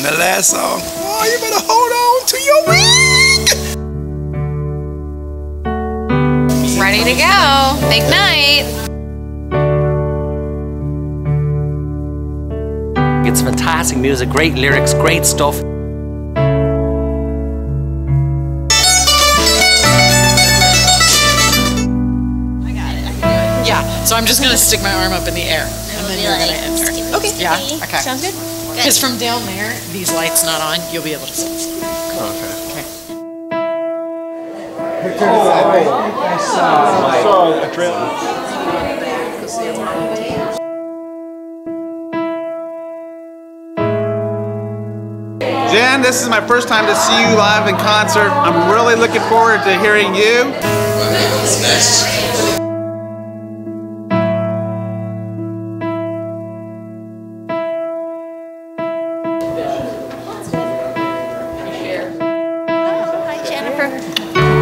And the last song, oh, you better hold on to your wing. Ready to go. Big night. It's fantastic music, great lyrics, great stuff. Yeah, so I'm just going to stick my arm up in the air, and then you're going to enter. Okay. Yeah, okay. Sounds good. Because from down there, these lights not on, you'll be able to see. Okay. Jen, this is my first time to see you live in concert. I'm really looking forward to hearing you.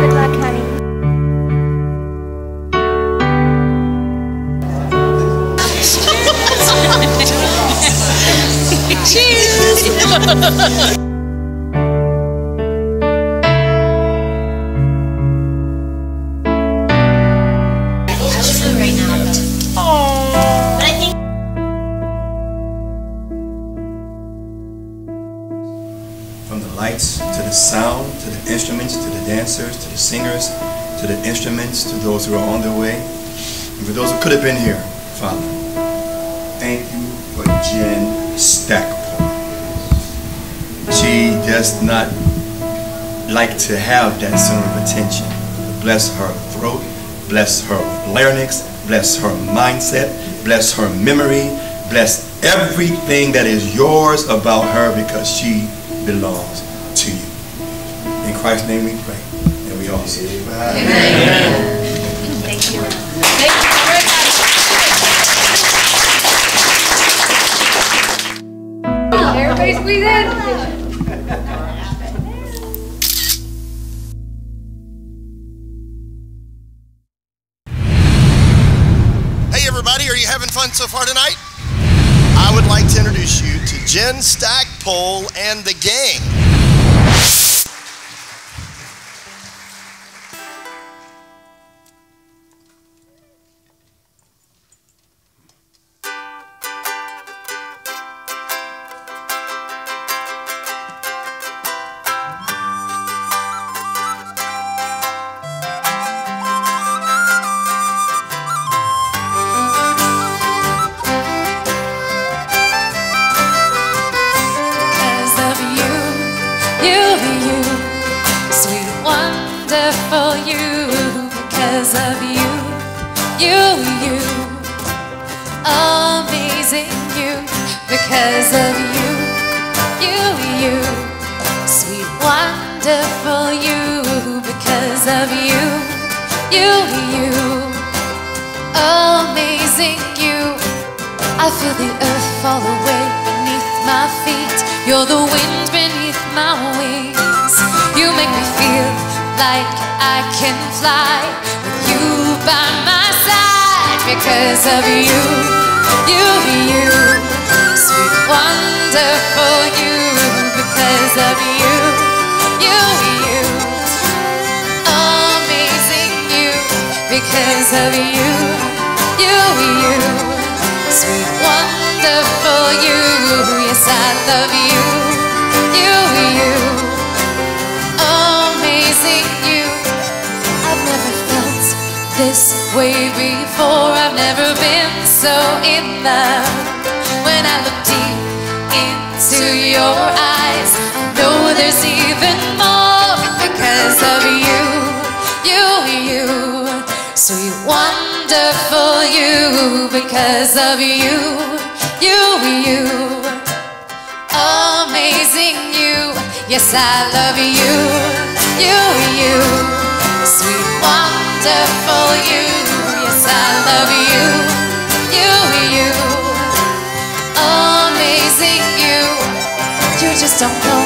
Good luck, honey. Cheers! Right now. But I think From the lights, to the sound, to the instruments, to the dancers, to the singers, to the instruments, to those who are on their way, and for those who could have been here, Father, thank you for Jen Stackpole. She does not like to have that center of attention. Bless her throat, bless her larynx, bless her mindset, bless her memory, bless everything that is yours about her, because she belongs to you. In Christ's name we pray, and we all say amen. Amen. Thank you. Thank you very much. Everybody squeeze in. Hey everybody, are you having fun so far tonight? I would like to introduce you to Jen Stackpole and the gang. Wonderful you, because of you, you, amazing you, because of you, sweet wonderful you, because of you, amazing you. I feel the earth fall away beneath my feet. You're the wind beneath my wings. You make me feel like I can fly with you by my side, because of you, sweet wonderful you, because of you, amazing you, because of you, sweet wonderful you. Yes, I love you, amazing you. I've never felt this way before. I've never been so in love. When I look deep into your eyes, I know there's even more, because of you, sweet wonderful you, because of you, amazing you. Yes, I love you, sweet wonderful you. Yes, I love you, amazing you. You just don't know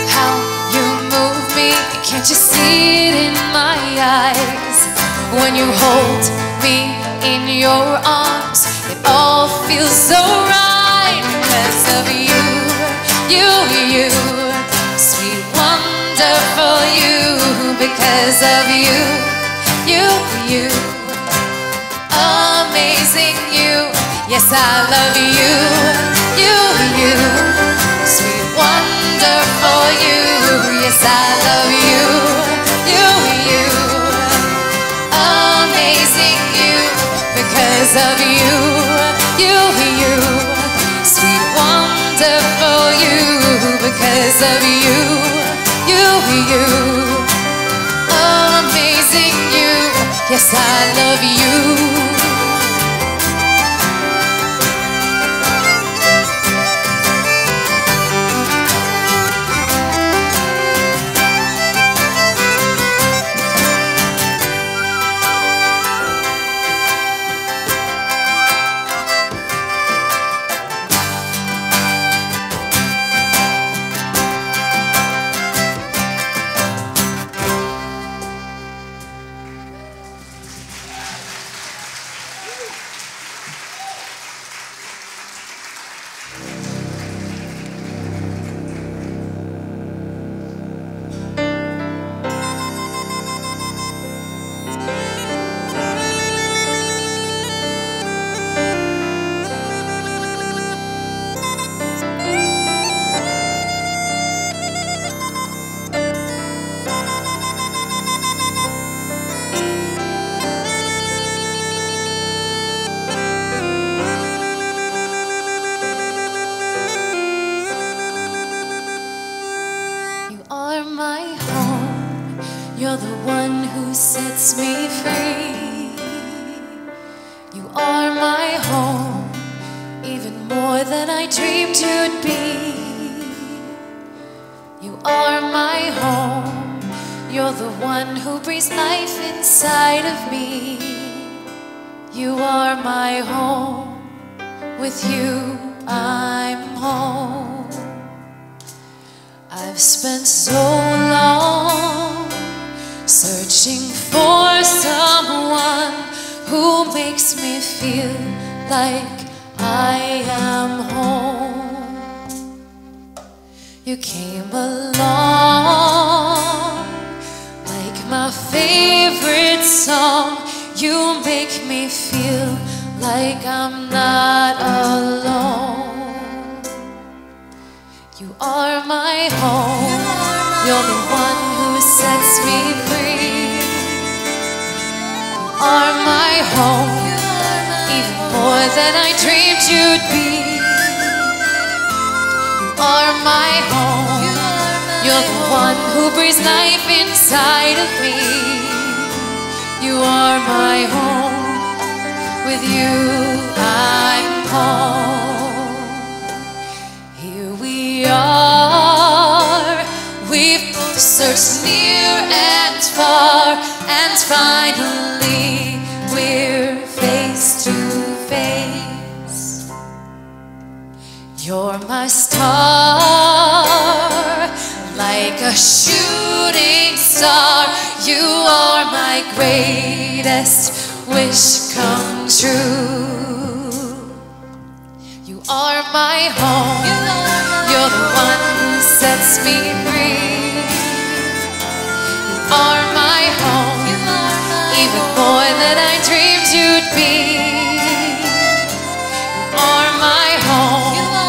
how you move me. Can't you see it in my eyes? When you hold me in your arms, it all feels so right, because of you, you, sweet, wonderful you, because of you, you, amazing you. Yes, I love you, you, sweet, wonderful you. Yes, I love you, you, amazing you, because of you, you, sweet, wonderful you, because of you, you, amazing you. Yes, I love you. You're the one who sets me free. You are my home, even more than I dreamed you'd be. You are my home. You're the one who breathes life inside of me. You are my home. With you, I'm home. I've spent so long searching for someone who makes me feel like I am home. You came along like my favorite song. You make me feel like I'm not alone. You are my home. You're the one who sets me free. You are my home, even more than I dreamed you'd be. You are my home. You're the one who breathes life inside of me. You are my home. With you, I'm home. Here we are. We've searched near and far, and finally we're face to face. You're my star, like a shooting star. You are my greatest wish come true. You are my home. You're the one who sets me free. You are my home, even more than I dreamed you'd be. You are my home.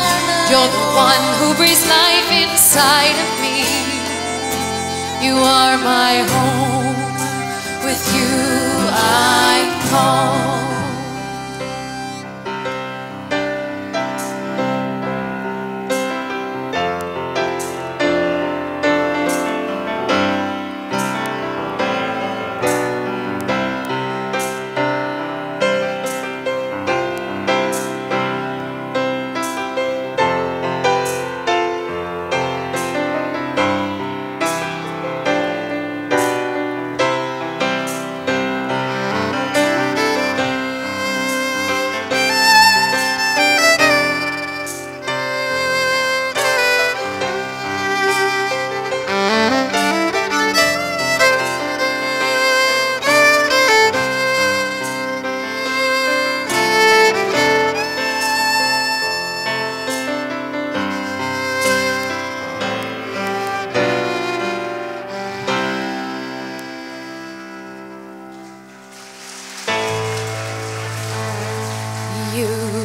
You're the one who breathes life inside of me. You are my home. With you, I'm home.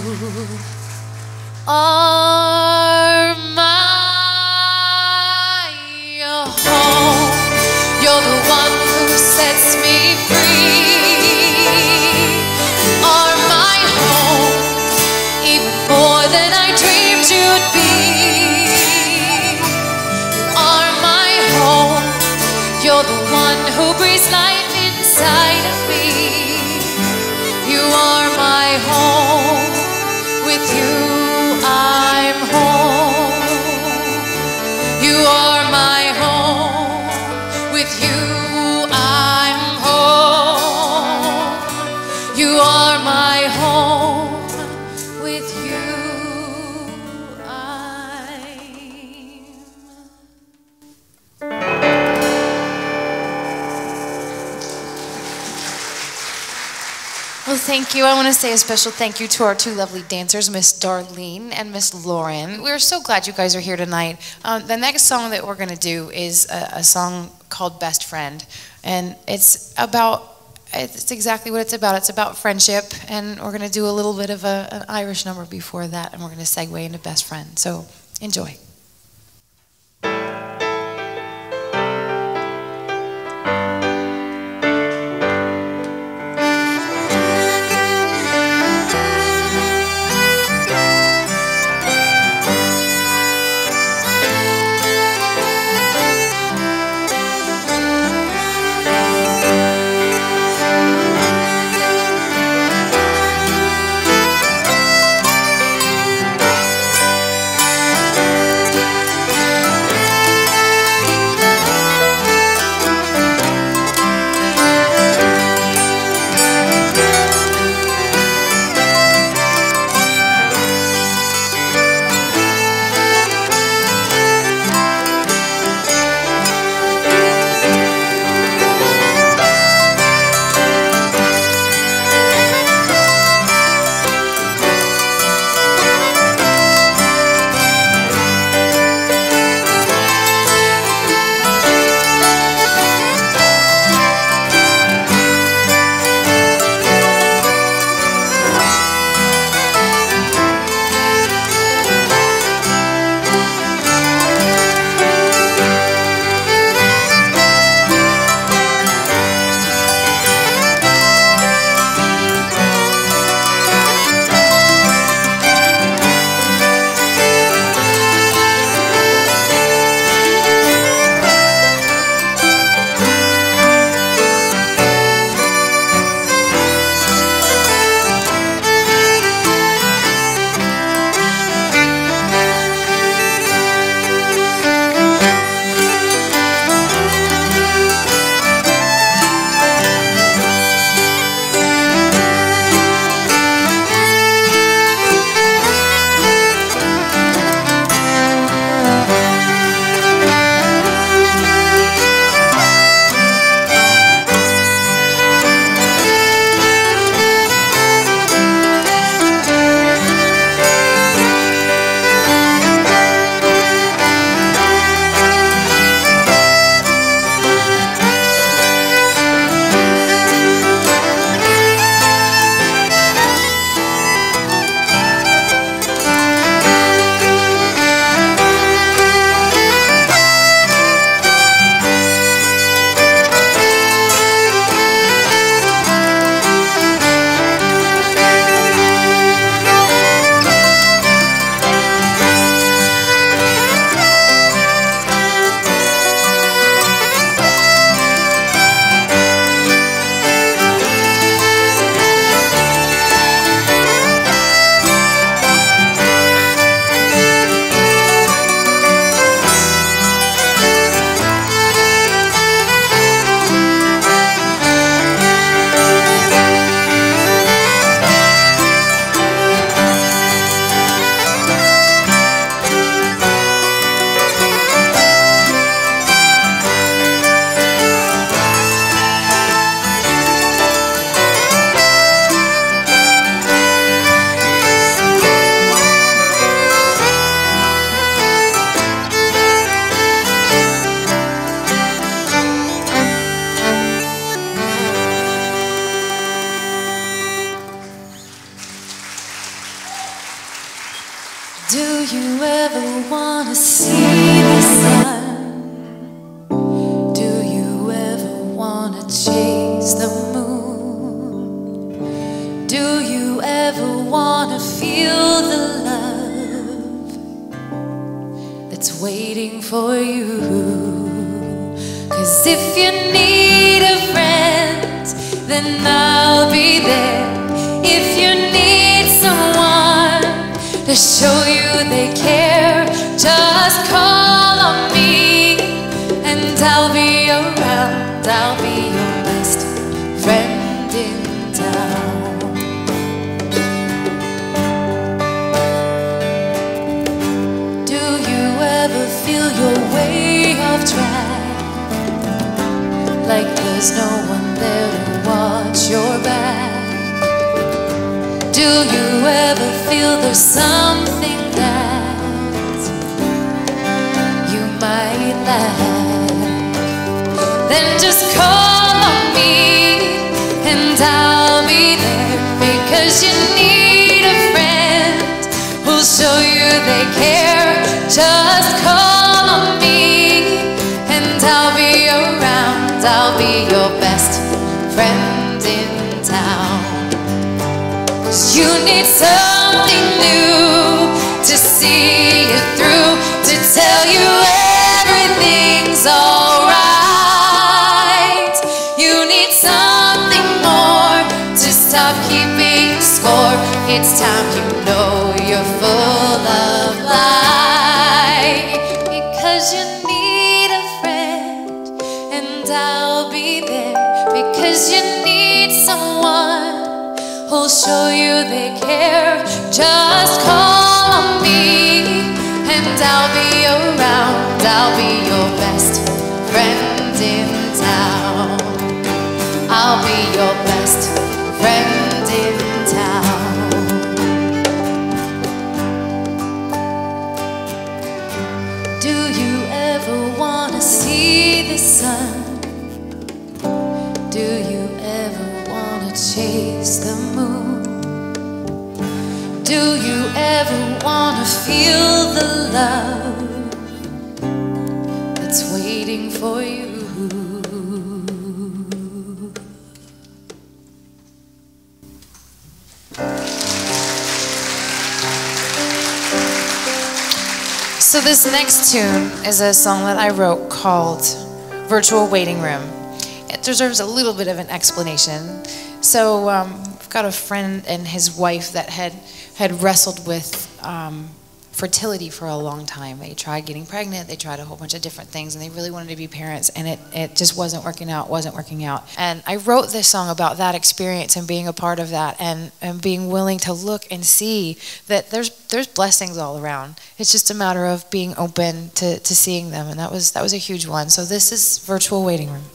are my home. You're the one who sets me free. You are my home, even more than I dreamed you'd be. You are my home. You're the one who breathes life inside of me. You are my home. With you I'm home. You are my home. With you I'm home. You are my home. With you Well, thank you. I want to say a special thank you to our two lovely dancers, Miss Darlene and Miss Lauren. We're so glad you guys are here tonight. The next song that we're going to do is a song called Best Friend. And it's exactly what it's about. It's about friendship. And we're going to do a little bit of an Irish number before that. And we're going to segue into Best Friend. So enjoy. Do you ever want to see the sun? Do you ever want to chase the moon? Do you ever want to feel the love that's waiting for you? 'Cause if you need a friend, then I'll be there. If you need someone to show you they care, just call on me and I'll be around. I'll be your best friend in town. Do you ever feel your way off track, like there's no one there to watch your back? Do you ever feel there's something that you might lack? Then just call on me and I'll be there, because you need a friend who'll show you they care. Just call on me and I'll be around. I'll be your best friend in town. You need something new to see you through, to tell you everything's alright. You need something more to stop keeping score. It's time you know you're full of light, because you need a friend and I'll be there, because you need someone who'll show you they care. Just call on me and I'll be around. I'll be your best friend in town. I'll be your best friend in town. Do you ever want to see the sun? Do you ever want to chase the moon? Do you ever want to feel the love that's waiting for you? So this next tune is a song that I wrote called Virtual Waiting Room. It deserves a little bit of an explanation. So I've got a friend and his wife that had wrestled with fertility for a long time. They tried getting pregnant, they tried a whole bunch of different things, and they really wanted to be parents, and it just wasn't working out. And I wrote this song about that experience and being a part of that, and being willing to look and see that there's blessings all around. It's just a matter of being open to seeing them, and that was a huge one. So this is Virtual Waiting Room.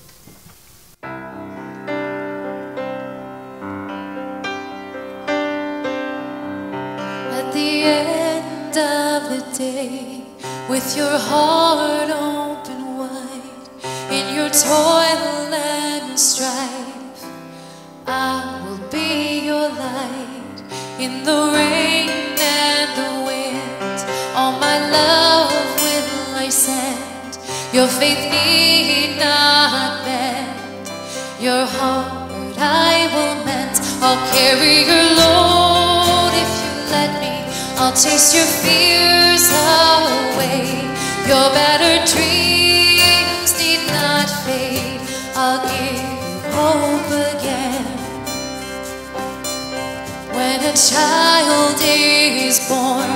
At the end of the day, with your heart open wide, in your toil and strife, I will be your light. In the rain and the wind, all my love will I send. Your faith need not bend, your heart I will mend. I'll carry your load if you let me. I'll chase your fears away. Your battered dreams need not fade. I'll give you hope again. When a child is born,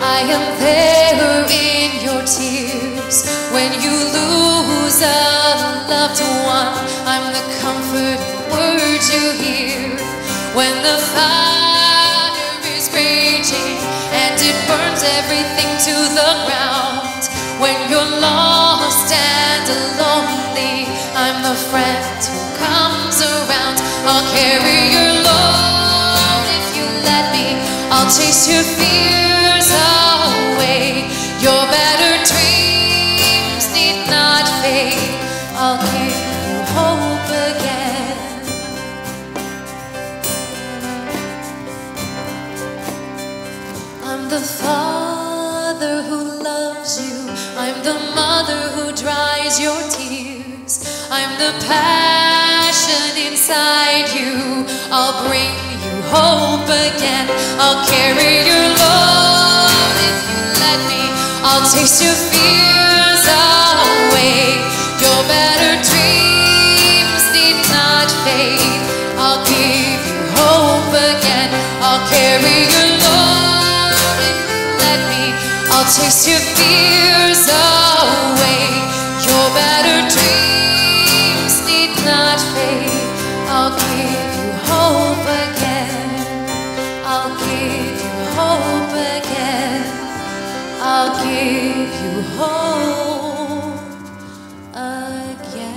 I am there in your tears. When you lose a loved one, I'm the comforting word you hear. When the fire is raging and it burns everything to the ground, when you're lost and lonely, I'm the friend who comes around. I'll carry your load if you let me. I'll chase your fears away. Your battered dreams need not fade. I'll give you hope again. I'm the father loves you. I'm the mother who dries your tears. I'm the passion inside you. I'll bring you hope again. I'll carry your load if you let me. I'll taste your fears away. Your better dreams need not fade. I'll give you hope again. I'll carry your load if you let me. I'll chase your fears away. Your better dreams need not fade. I'll give you hope again. I'll give you hope again. I'll give you hope again.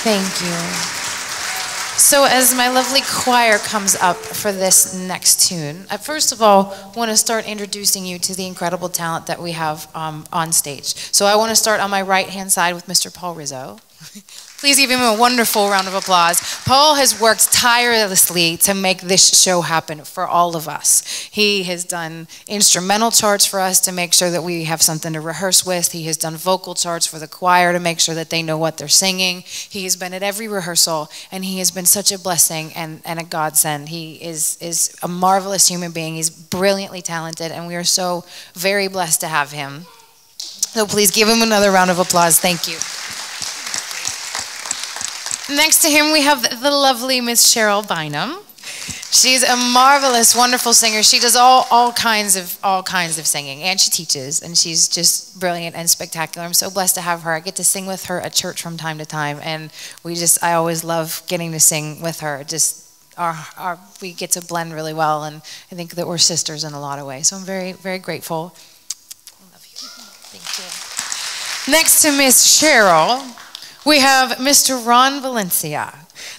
Thank you. So as my lovely choir comes up for this next tune, I first of all want to start introducing you to the incredible talent that we have on stage. So I want to start on my right-hand side with Mr. Paul Rizzo. Please give him a wonderful round of applause. Paul has worked tirelessly to make this show happen for all of us. He has done instrumental charts for us to make sure that we have something to rehearse with. He has done vocal charts for the choir to make sure that they know what they're singing. He has been at every rehearsal, and he has been such a blessing and a godsend. He is a marvelous human being. He's brilliantly talented, and we are so very blessed to have him. So please give him another round of applause. Thank you. Next to him, we have the lovely Miss Cheryl Bynum. She's a marvelous, wonderful singer. She does all kinds of singing, and she teaches, and she's just brilliant and spectacular. I'm so blessed to have her. I get to sing with her at church from time to time, and I always love getting to sing with her. We get to blend really well, and I think that we're sisters in a lot of ways. So I'm very, very grateful. I love you. Thank you. Next to Miss Cheryl, we have Mr. Ron Valencia.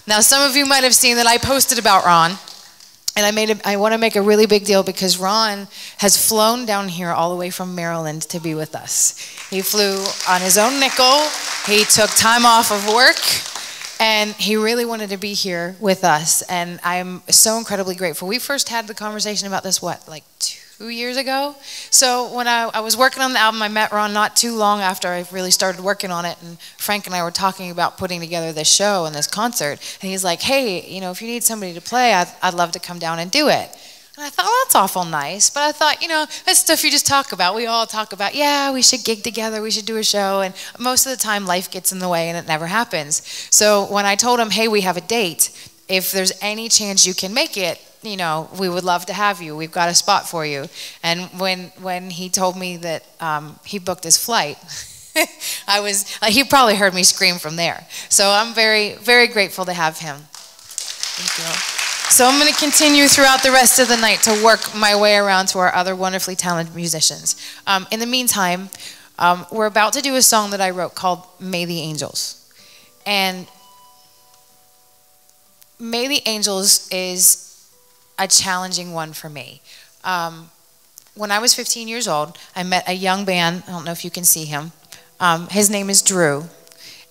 Now, some of you might have seen that I posted about Ron, and I want to make a really big deal because Ron has flown down here all the way from Maryland to be with us. He flew on his own nickel. He took time off of work, and he really wanted to be here with us, and I'm so incredibly grateful. We first had the conversation about this, like 2 years ago? So when I was working on the album, I met Ron not too long after I really started working on it, and Frank and I were talking about putting together this show and this concert, and he's like, hey, if you need somebody to play, I'd love to come down and do it. And I thought, well, that's awful nice, but I thought, that's stuff you just talk about. We all talk about, yeah, we should gig together, we should do a show, and most of the time life gets in the way and it never happens. So when I told him, hey, we have a date, if there's any chance you can make it, we would love to have you. We've got a spot for you. And when he told me that he booked his flight, he probably heard me scream from there. So I'm very, very grateful to have him. Thank you. So I'm going to continue throughout the rest of the night to work my way around to our other wonderfully talented musicians. In the meantime, we're about to do a song that I wrote called May the Angels. And May the Angels is a challenging one for me. When I was 15 years old, I met a young man. I don't know if you can see him. His name is Drew.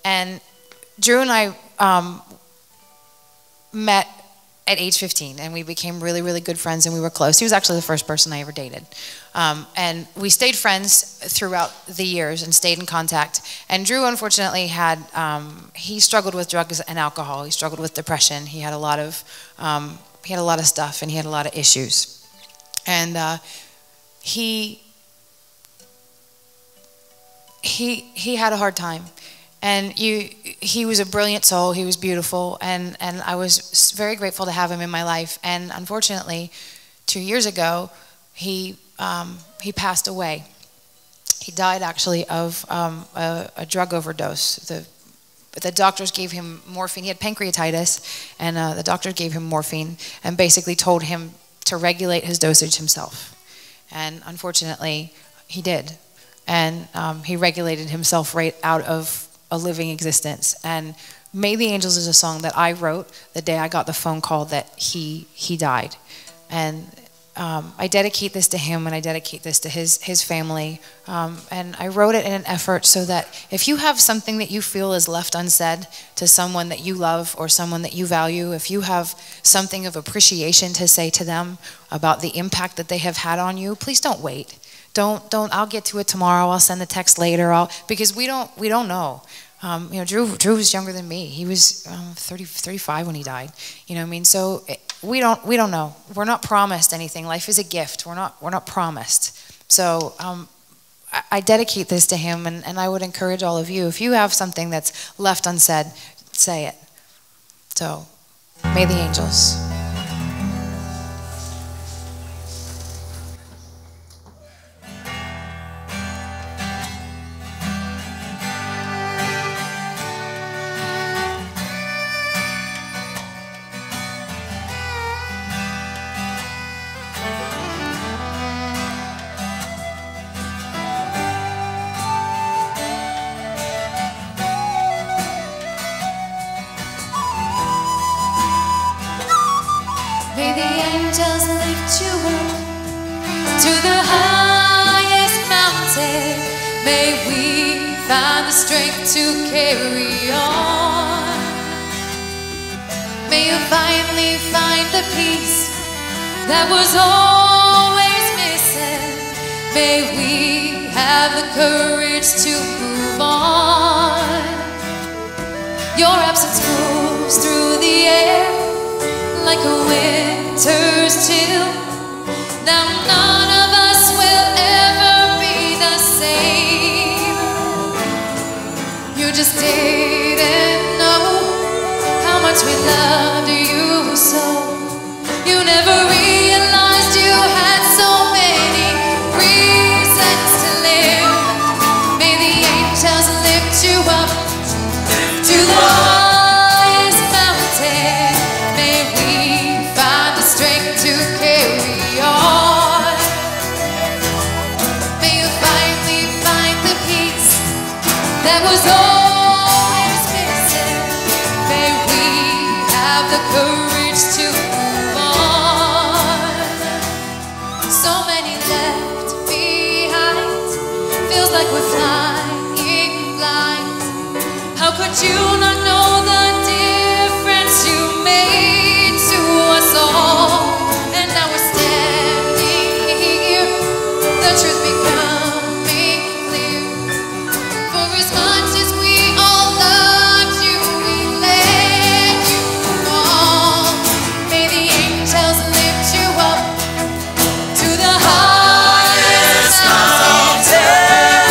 And Drew and I met at age 15, and we became really, really good friends, and we were close. He was actually the first person I ever dated. And we stayed friends throughout the years and stayed in contact. And Drew, unfortunately, he struggled with drugs and alcohol. He struggled with depression. He had a lot of stuff, and he had a lot of issues. And he had a hard time. And he was a brilliant soul. He was beautiful, and I was very grateful to have him in my life. And unfortunately, 2 years ago, he passed away. He died actually of a drug overdose. The doctors gave him morphine. He had pancreatitis, and the doctor gave him morphine and basically told him to regulate his dosage himself. And unfortunately, he did. And he regulated himself right out of a living existence. And May the Angels is a song that I wrote the day I got the phone call that he died. And I dedicate this to him, and I dedicate this to his family. And I wrote it in an effort so that if you have something that you feel is left unsaid to someone that you love or someone that you value, if you have something of appreciation to say to them about the impact that they have had on you, please don't wait. Don't. I'll get to it tomorrow. I'll send the text later. Because we don't know. You know, Drew was younger than me. He was 35 when he died. You know what I mean? So we don't know. We're not promised anything. Life is a gift. We're not promised. So I dedicate this to him, and I would encourage all of you, if you have something that's left unsaid, say it. So may the angels. May the angels lift you up to the highest mountain. May we find the strength to carry on. May you finally find the peace that was always missing. May we have the courage to move on. Your absence moves through the air like a winter's chill. Now none of us will ever be the same. You just didn't know how much we loved you so. You never realized you had so many reasons to live. May the angels lift you up to the highest mountain. May we find the strength to carry on. May you finally find the peace that was always missing. May we have the courage to move on. So many left behind. Feels like we're flying blind. How could you not know the difference you made to us all? And now we're standing here, the truth becoming clear. For as much as we all loved you, we let you fall. May the angels lift you up to the highest mountain.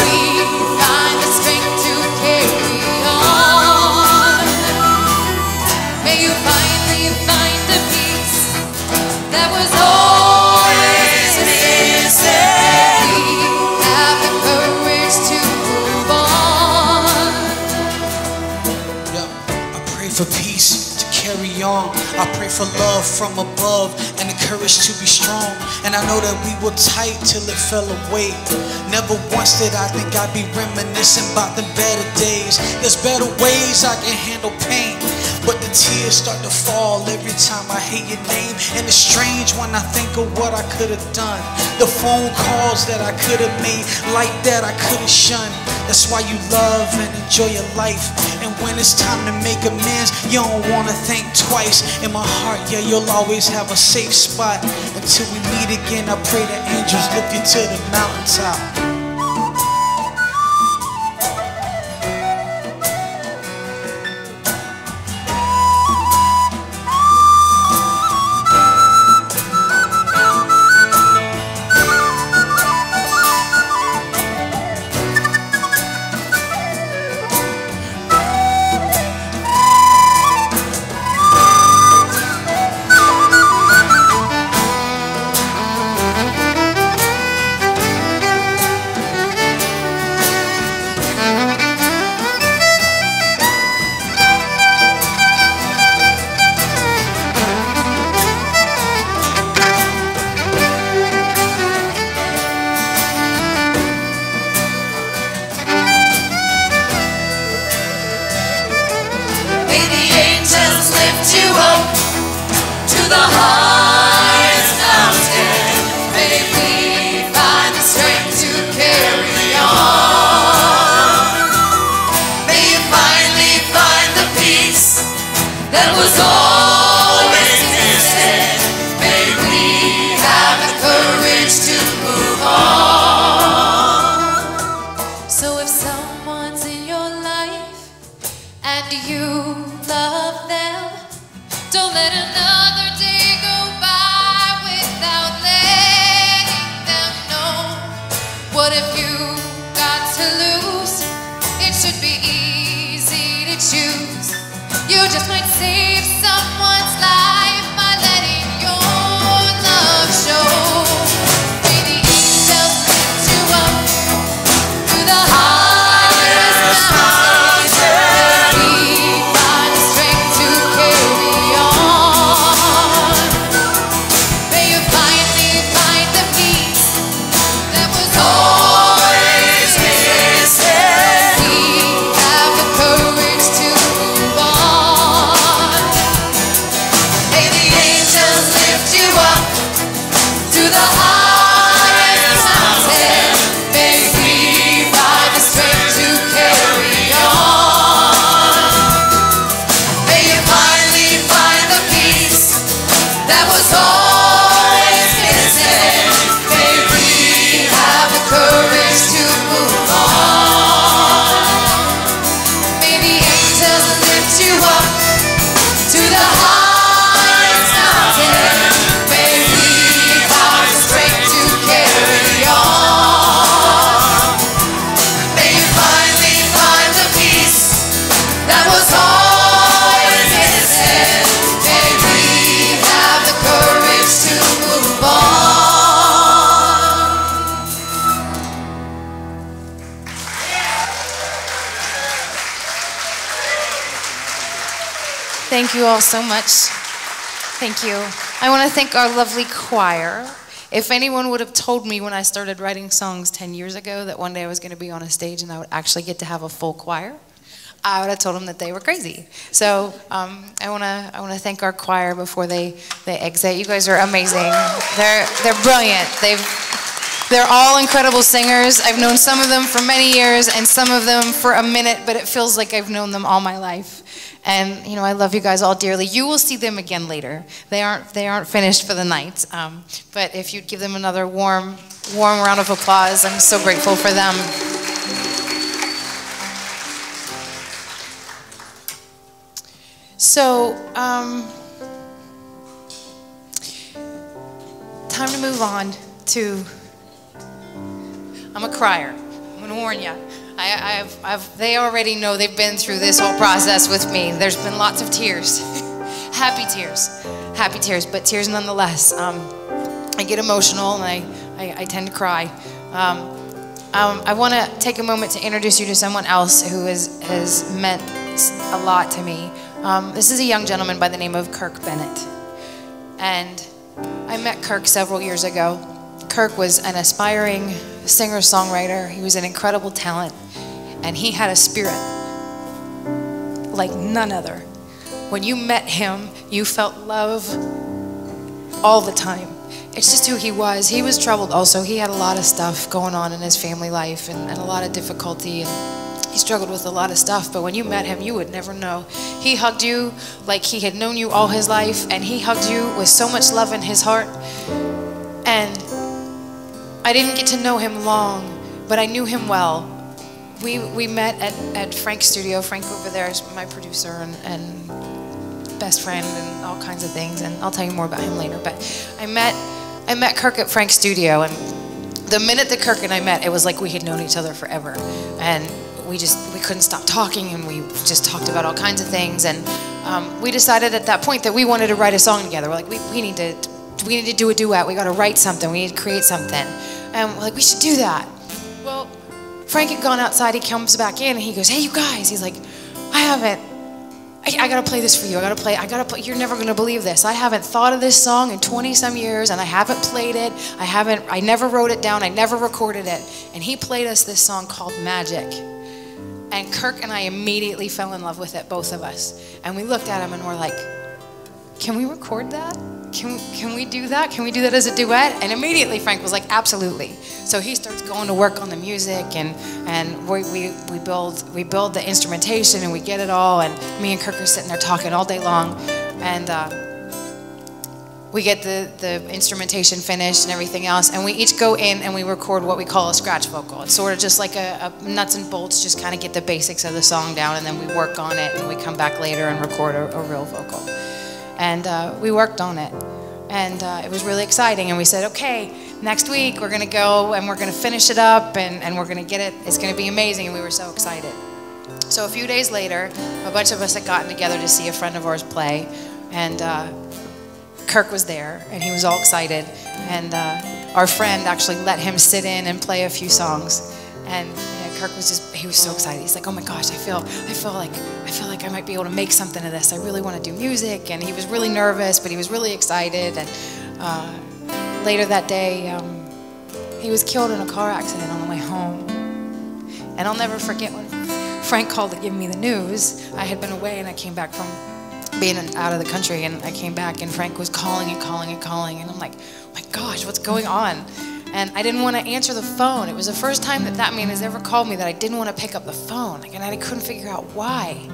We find the strength to carry on. May you finally find the peace that was always missing. We have the courage to move on. Yeah, I pray for peace to carry on. I pray for love from above and the courage to be strong. And I know that we were tight till it fell away. Never once did I think I'd be reminiscing about the better days. There's better ways I can handle pain, but the tears start to fall every time I hear your name. And it's strange when I think of what I could have done, the phone calls that I could have made, like that I could have shunned. That's why you love and enjoy your life. And when it's time to make amends, you don't want to think twice. In my heart, yeah, you'll always have a safe spot. Until we meet again, I pray the angels lift you to the mountaintop. To the highest mountain, that was always missing. May we have the courage to move on. So if someone's in your life and you love them, don't let another day go by without letting them know. What if you got to lose? It should be easy to choose. You just might save someone's life by letting your love show. May the angels lift you up to the highest mountain. We find the strength to carry on. May you finally find the peace that was always missing. We have the courage to move on. May the angels lift you up to the highest mountain. May we find the strength to carry on. May you finally find the peace that was always missing. May we have the courage to move on. May the angels lift you up to the highest mountain. May we have the strength to carry on. May you finally find the peace that was always missing. May we have the courage to move on. Thank you all so much. Thank you. I want to thank our lovely choir. If anyone would have told me when I started writing songs 10 years ago that one day I was going to be on a stage and I would actually get to have a full choir, I would have told them that they were crazy. So I want to thank our choir before they exit. You guys are amazing. They're brilliant. They're all incredible singers. I've known some of them for many years and some of them for a minute, but it feels like I've known them all my life. And I love you guys all dearly. You will see them again later. They aren't finished for the night. But if you'd give them another warm round of applause, I'm so grateful for them. So, time to move on to, I'm a crier. I'm gonna warn you. They already know, they've been through this whole process with me. There's been lots of tears, happy tears, but tears nonetheless. I get emotional and I tend to cry. I want to take a moment to introduce you to someone else who has meant a lot to me. This is a young gentleman by the name of Kirk Bennett. And I met Kirk several years ago. Kirk was an aspiring singer-songwriter. He was an incredible talent. And he had a spirit like none other. When you met him, you felt love all the time. It's just who he was. He was troubled also. He had a lot of stuff going on in his family life and a lot of difficulty. And he struggled with a lot of stuff, but when you met him, you would never know. He hugged you like he had known you all his life, and he hugged you with so much love in his heart. And I didn't get to know him long, but I knew him well. We met at Frank's studio. Frank over there is my producer and best friend and all kinds of things, and I'll tell you more about him later. But I met Kirk at Frank's studio, and the minute that Kirk and I met, it was like we had known each other forever. And we couldn't stop talking, and we just talked about all kinds of things. And we decided at that point that we wanted to write a song together. We're like, we need to do a duet. We got to write something. We need to create something. And we're like, we should do that. Well, Frank had gone outside. He comes back in and he goes, hey, you guys. He's like, I got to play this for you. I got to play. You're never going to believe this. I haven't thought of this song in 20 some years, and I haven't played it. I never wrote it down. I never recorded it. And he played us this song called Magic. And Kirk and I immediately fell in love with it, both of us. And we looked at him and we're like, can we record that? can we do that? Can we do that as a duet? And immediately Frank was like, absolutely. So he starts going to work on the music, and we build the instrumentation, and we get it all, and me and Kirk are sitting there talking all day long, and we get the instrumentation finished and everything else, and we each go in and we record what we call a scratch vocal. It's sort of just like a nuts and bolts, just kind of get the basics of the song down, and then we work on it, and we come back later and record a real vocal. And we worked on it, and it was really exciting, and we said, okay, next week we're gonna go and we're gonna finish it up, and we're gonna get it, it's gonna be amazing, and we were so excited. So a few days later, a bunch of us had gotten together to see a friend of ours play, and Kirk was there, and he was all excited, and our friend actually let him sit in and play a few songs, and Kirk was just, he was so excited. He's like, oh my gosh, I feel like I might be able to make something of this. I really want to do music, and he was really nervous, but he was really excited, and later that day, he was killed in a car accident on the way home, and I'll never forget when Frank called to give me the news. I had been away, and I came back from being out of the country, and I came back, and Frank was calling and calling and calling, and I'm like, oh my gosh, what's going on? And I didn't want to answer the phone. It was the first time that man has ever called me that I didn't want to pick up the phone, and I couldn't figure out why.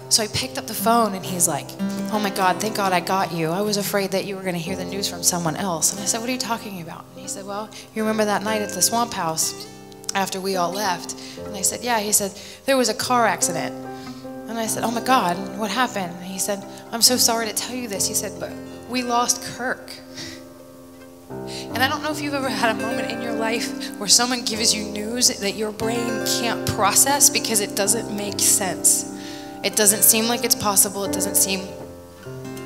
So I picked up the phone, and he's like, oh my God, thank God I got you. I was afraid that you were going to hear the news from someone else. And I said, what are you talking about? And he said, well, you remember that night at the Swamp House after we all left? And I said, yeah. He said, there was a car accident. And I said, oh my God, what happened? And he said, I'm so sorry to tell you this. He said, but we lost Kirk. And I don't know if you've ever had a moment in your life where someone gives you news that your brain can't process because it doesn't make sense. It doesn't seem like it's possible. It doesn't seem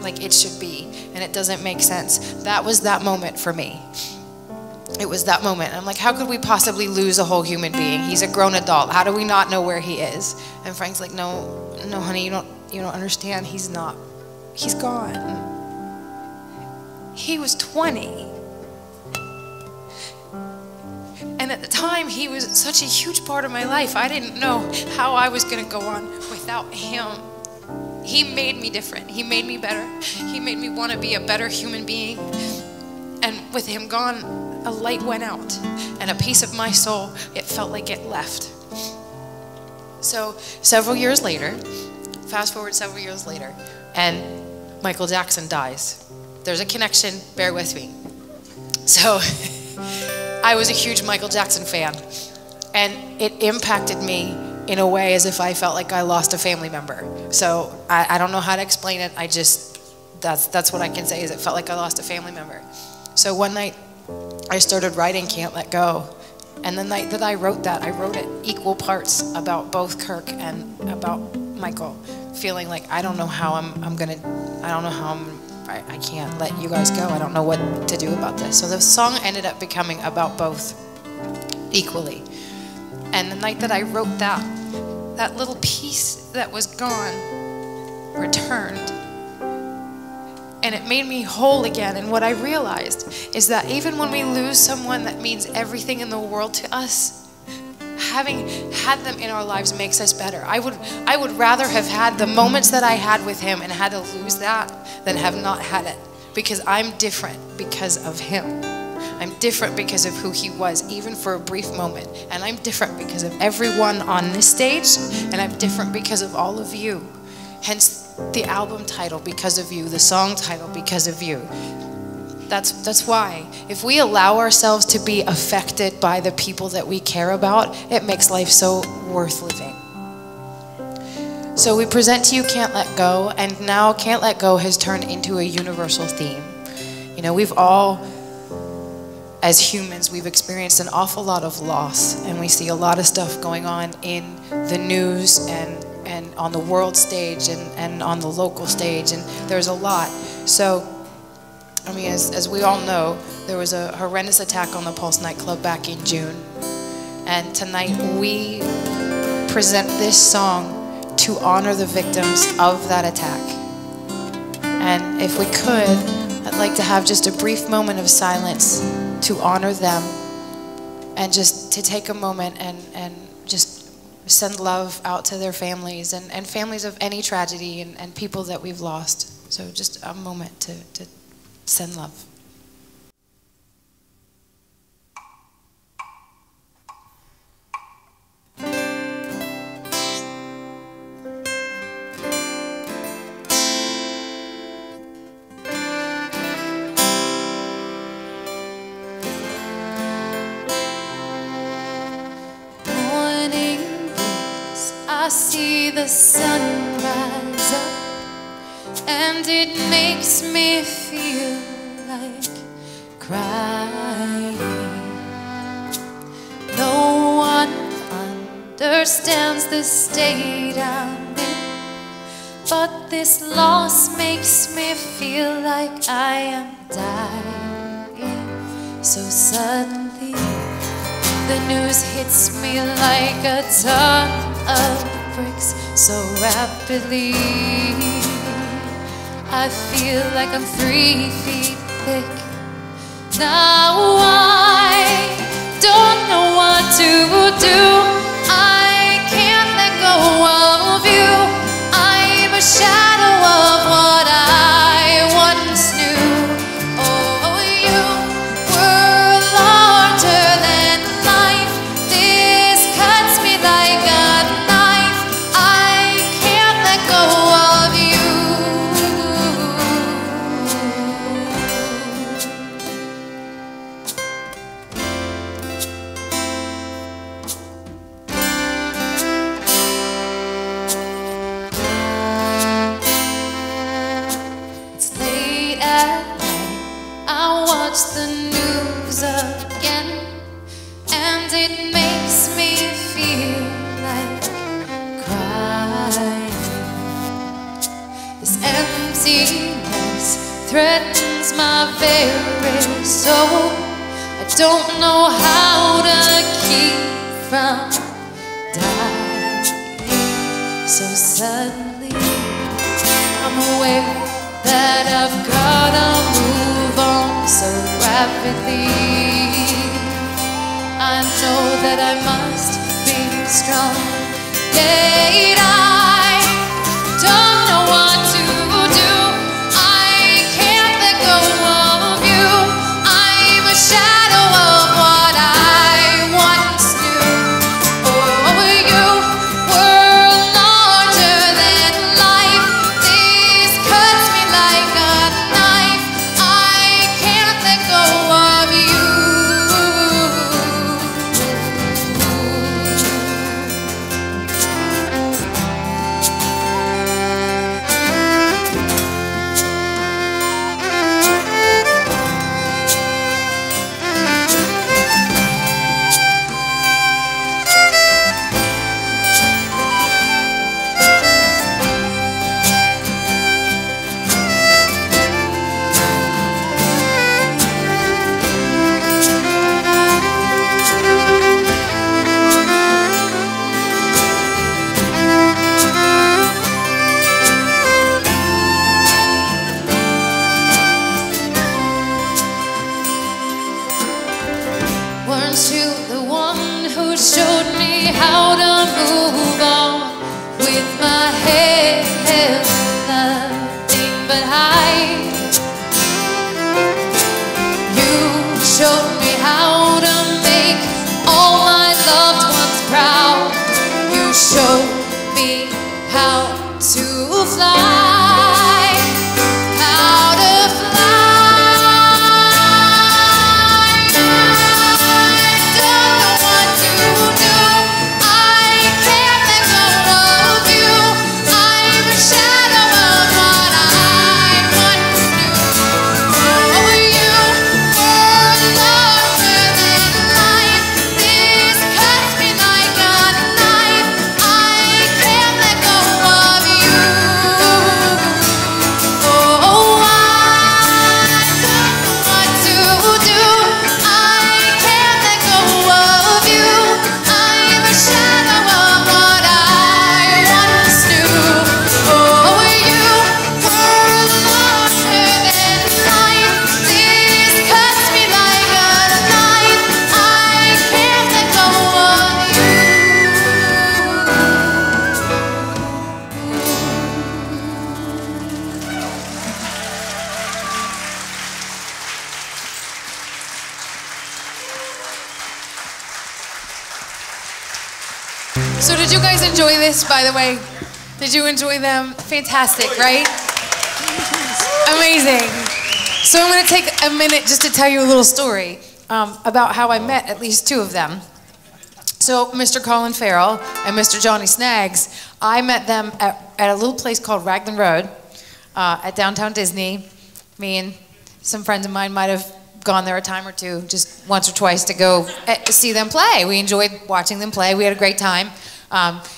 like it should be. And it doesn't make sense. That was that moment for me. It was that moment. I'm like, how could we possibly lose a whole human being? He's a grown adult. How do we not know where he is? And Frank's like, no, honey, you don't understand. He's not. He's gone. He was 20. And at the time, he was such a huge part of my life. I didn't know how I was going to go on without him. He made me different. He made me better. He made me want to be a better human being. And with him gone, a light went out. And a piece of my soul, it felt like it left. So several years later, fast forward several years later, and Michael Jackson dies. There's a connection, bear with me. So I was a huge Michael Jackson fan, and it impacted me in a way as if I felt like I lost a family member. So I don't know how to explain it. That's what I can say, is it felt like I lost a family member. So one night I started writing Can't Let Go, and the night that I wrote it equal parts about both Kirk and about Michael, feeling like I don't know how I can't let you guys go. I don't know what to do about this. So the song ended up becoming about both equally. And the night that I wrote that little piece that was gone returned. And it made me whole again. And what I realized is that even when we lose someone that means everything in the world to us, having had them in our lives makes us better. I would rather have had the moments that I had with him and had to lose that than have not had it, because I'm different because of him. I'm different because of who he was, even for a brief moment. And I'm different because of everyone on this stage, and I'm different because of all of you. Hence the album title, Because of You, the song title, Because of You. That's why. If we allow ourselves to be affected by the people that we care about, it makes life so worth living. So we present to you Can't Let Go, and now Can't Let Go has turned into a universal theme. You know, we've all, as humans, we've experienced an awful lot of loss, and we see a lot of stuff going on in the news and on the world stage and on the local stage, and there's a lot. So I mean, as we all know, there was a horrendous attack on the Pulse nightclub back in June. And tonight we present this song to honor the victims of that attack. And if we could, I'd like to have just a brief moment of silence to honor them, and just to take a moment and just send love out to their families and families of any tragedy and people that we've lost. So just a moment to Send love. Morning breeze, I see the sun rise up, and it makes me feel like crying. No one understands the state I'm in, but this loss makes me feel like I am dying. So suddenly the news hits me like a ton of bricks so rapidly. I feel like I'm 3 feet thick. Now I don't know what to do. I can't let go of you. I'm a shadow of what I once knew. Oh, you were larger than life. This cuts me like a knife. I can't let go of you. It's late at night, I watch the news again, and it makes me feel like crying. This emptiness threatens my very soul. I don't know how to keep from dying. So suddenly I'm aware that I've gotta move on so rapidly. I know that I must be strong. Yet I don't know what to do. I can't let go of you. I'm a shadow of what I once knew. Oh, you were larger than life. This cuts me like a knife. I can't let go of you. Weren't you the one who showed me how to move on with my head held nothing but high? You showed me how to make all my loved ones proud. You showed me how to fly, how to fly. So did you guys enjoy this, by the way? Did you enjoy them? Fantastic, right? Amazing. So I'm going to take a minute just to tell you a little story about how I met at least two of them. So Mr. Colin Farrell and Mr. Johnny Snaggs, I met them at a little place called Raglan Road at downtown Disney. Me and some friends of mine might have gone there a time or two, just once or twice to go see them play. We enjoyed watching them play. We had a great time.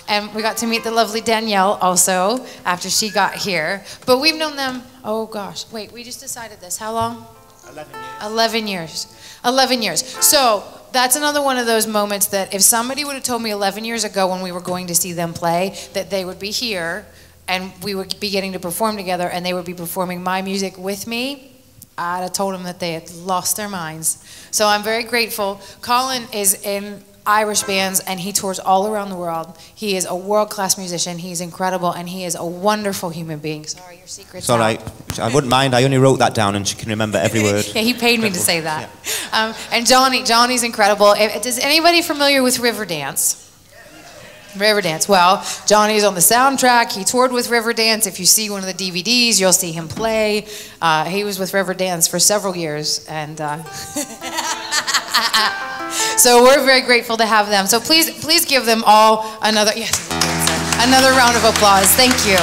And we got to meet the lovely Danielle also after she got here. But we've known them, oh gosh, wait, we just decided this. How long? 11 years. 11 years. 11 years. So that's another one of those moments that if somebody would have told me 11 years ago when we were going to see them play that they would be here and we would be getting to perform together and they would be performing my music with me, I'd have told them that they had lost their minds. So I'm very grateful. Colin is in Irish bands and he tours all around the world. He is a world-class musician. He's incredible and he is a wonderful human being. Sorry, your secret's It's all right. I wouldn't mind. I only wrote that down and she can remember every word. Yeah, he paid me to say that. Yeah. And Johnny's incredible. Is anybody familiar with Riverdance? Riverdance. Well, Johnny's on the soundtrack. He toured with Riverdance. If you see one of the DVDs, you'll see him play. He was with Riverdance for several years, and so we're very grateful to have them. So please give them all another round of applause. Thank you.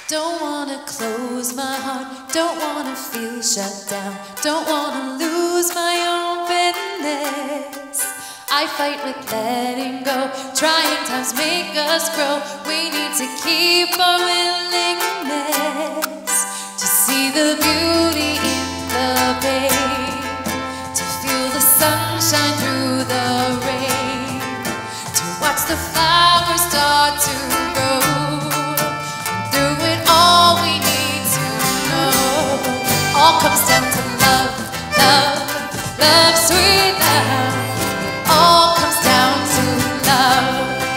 Don't wanna close my heart, don't wanna feel shut down, don't wanna lose my openness. I fight with letting go, trying times make us grow. We need to keep our willingness to see the beauty in the pain, to feel the sunshine through the rain, to watch the flowers start to grow. All comes down to love, love, love, sweet love. It all comes down to love.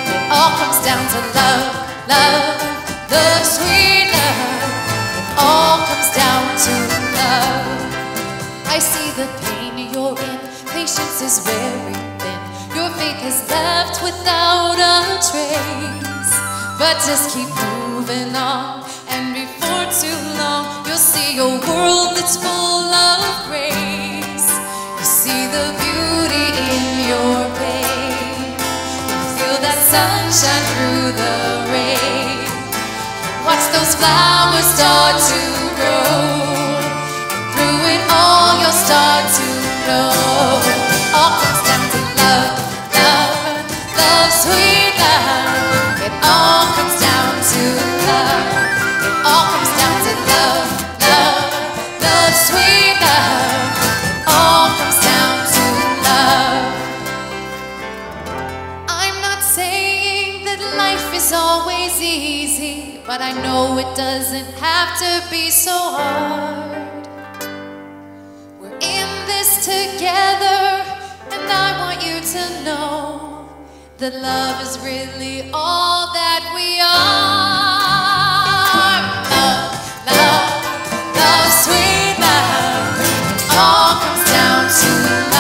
It all comes down to love, love, love, sweet love. It all comes down to love. I see the pain you're in. Patience is wearing thin. Your faith is left without a trace. But just keep moving on, and before too long you'll see a world that's full of grace. You see the beauty in your pain. You feel that sunshine through the rain. Watch those flowers start to grow. Through it all you'll start to know. All comes down to love, love, love, sweet love. It all comes down to love. It all comes down to love, love, love, sweet love. It all comes down to love. I'm not saying that life is always easy, but I know it doesn't have to be so hard. We're in this together, and I want you to know that love is really all that we are. Love, love, love, sweet love. It all comes down to love.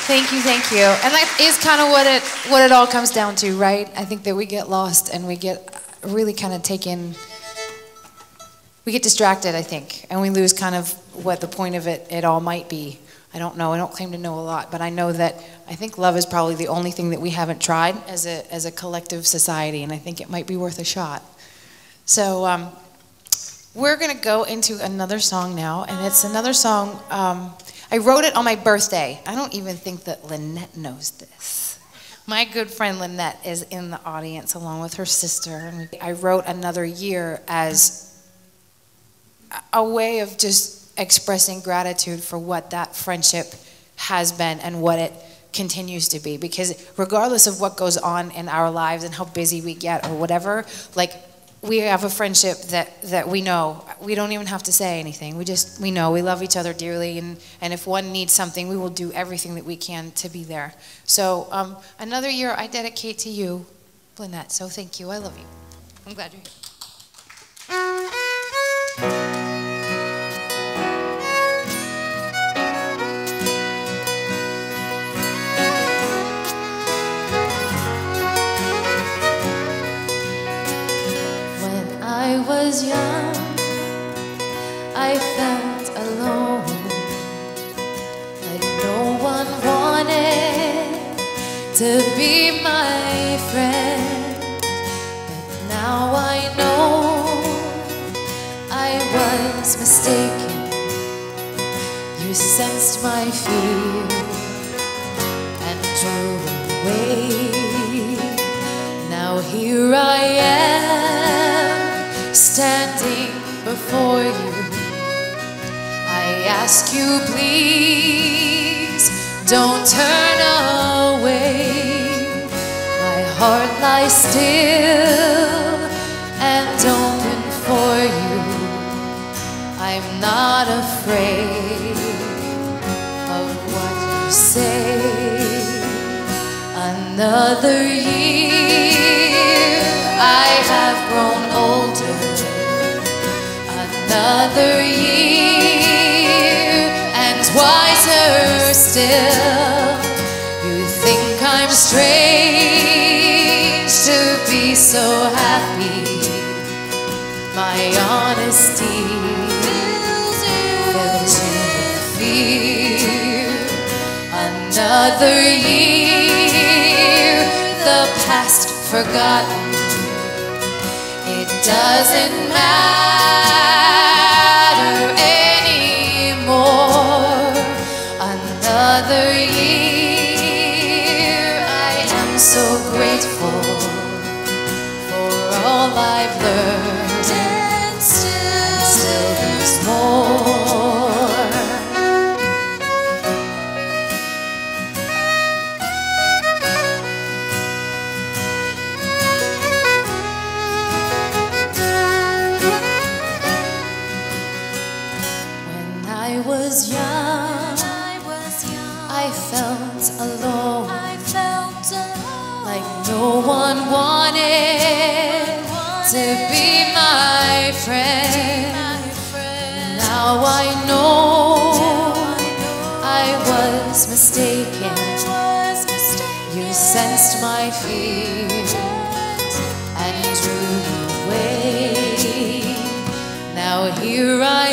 Thank you, thank you. And that is kind of what it all comes down to, right? I think that we get lost and we get really kind of taken, we get distracted, I think, and we lose kind of what the point of it all might be. I don't know, I don't claim to know a lot, but I know that I think love is probably the only thing that we haven't tried as a collective society, and I think it might be worth a shot. So we're gonna go into another song now, and it's another song, I wrote it on my birthday. I don't even think that Lynette knows this. My good friend Lynette is in the audience along with her sister. And I wrote Another Year as a way of just expressing gratitude for what that friendship has been and what it continues to be. Because regardless of what goes on in our lives and how busy we get or whatever, like, we have a friendship that we know. We don't even have to say anything. We know we love each other dearly, and if one needs something, we will do everything that we can to be there. So Another Year I dedicate to you, Lynette. So thank you. I love you. I'm glad you're here. I was young, I felt alone, like no one wanted to be my friend. But now I know I was mistaken. You sensed my fear and drew away. Now here I am, standing before you. I ask you, please don't turn away. My heart lies still and open for you. I'm not afraid of what you say. Another year I have grown older. Another year and wiser still. You think I'm strange to be so happy. My honesty fills you with fear. Another year, the past forgotten. It doesn't matter anymore. Another year, I am so grateful for all I've learned, and still there's more. Alone. Like no one wanted to be my friend. Now I know I was mistaken. You sensed my fear and drew me away. Now here I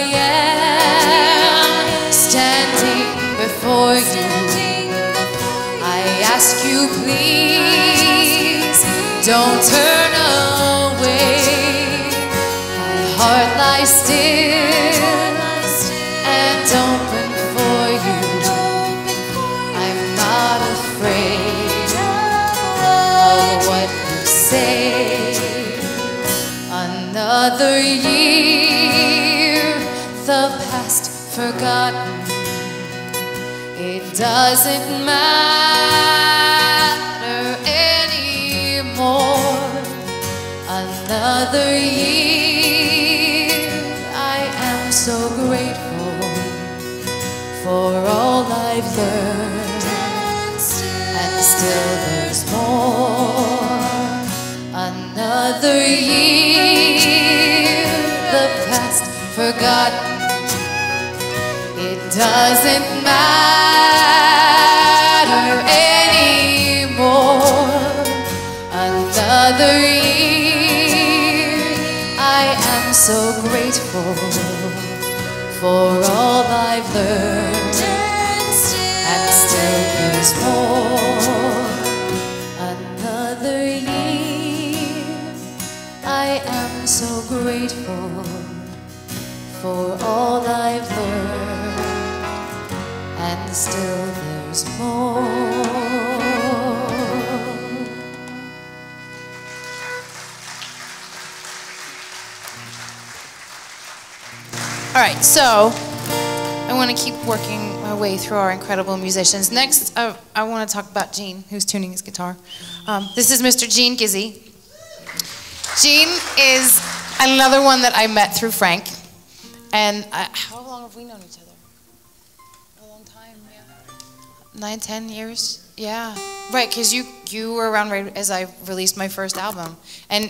am, standing before you. I ask you, please don't turn away. My heart lies still and open for you. I'm not afraid of what you say. Another year, the past forgotten. It doesn't matter anymore. Another year, I am so grateful for all I've learned, and still there's more. Another year, the past forgotten. It doesn't matter for all I've learned, and still there's more. Another year, I am so grateful for all I've learned, and still there's more. All right, so I want to keep working my way through our incredible musicians. Next, I want to talk about Gene, who's tuning his guitar. This is Mr. Gene Gizzy. Gene is another one that I met through Frank. And how long have we known each other? A long time, yeah. 9, 10 years? Yeah. Right, because you were around right as I released my first album. And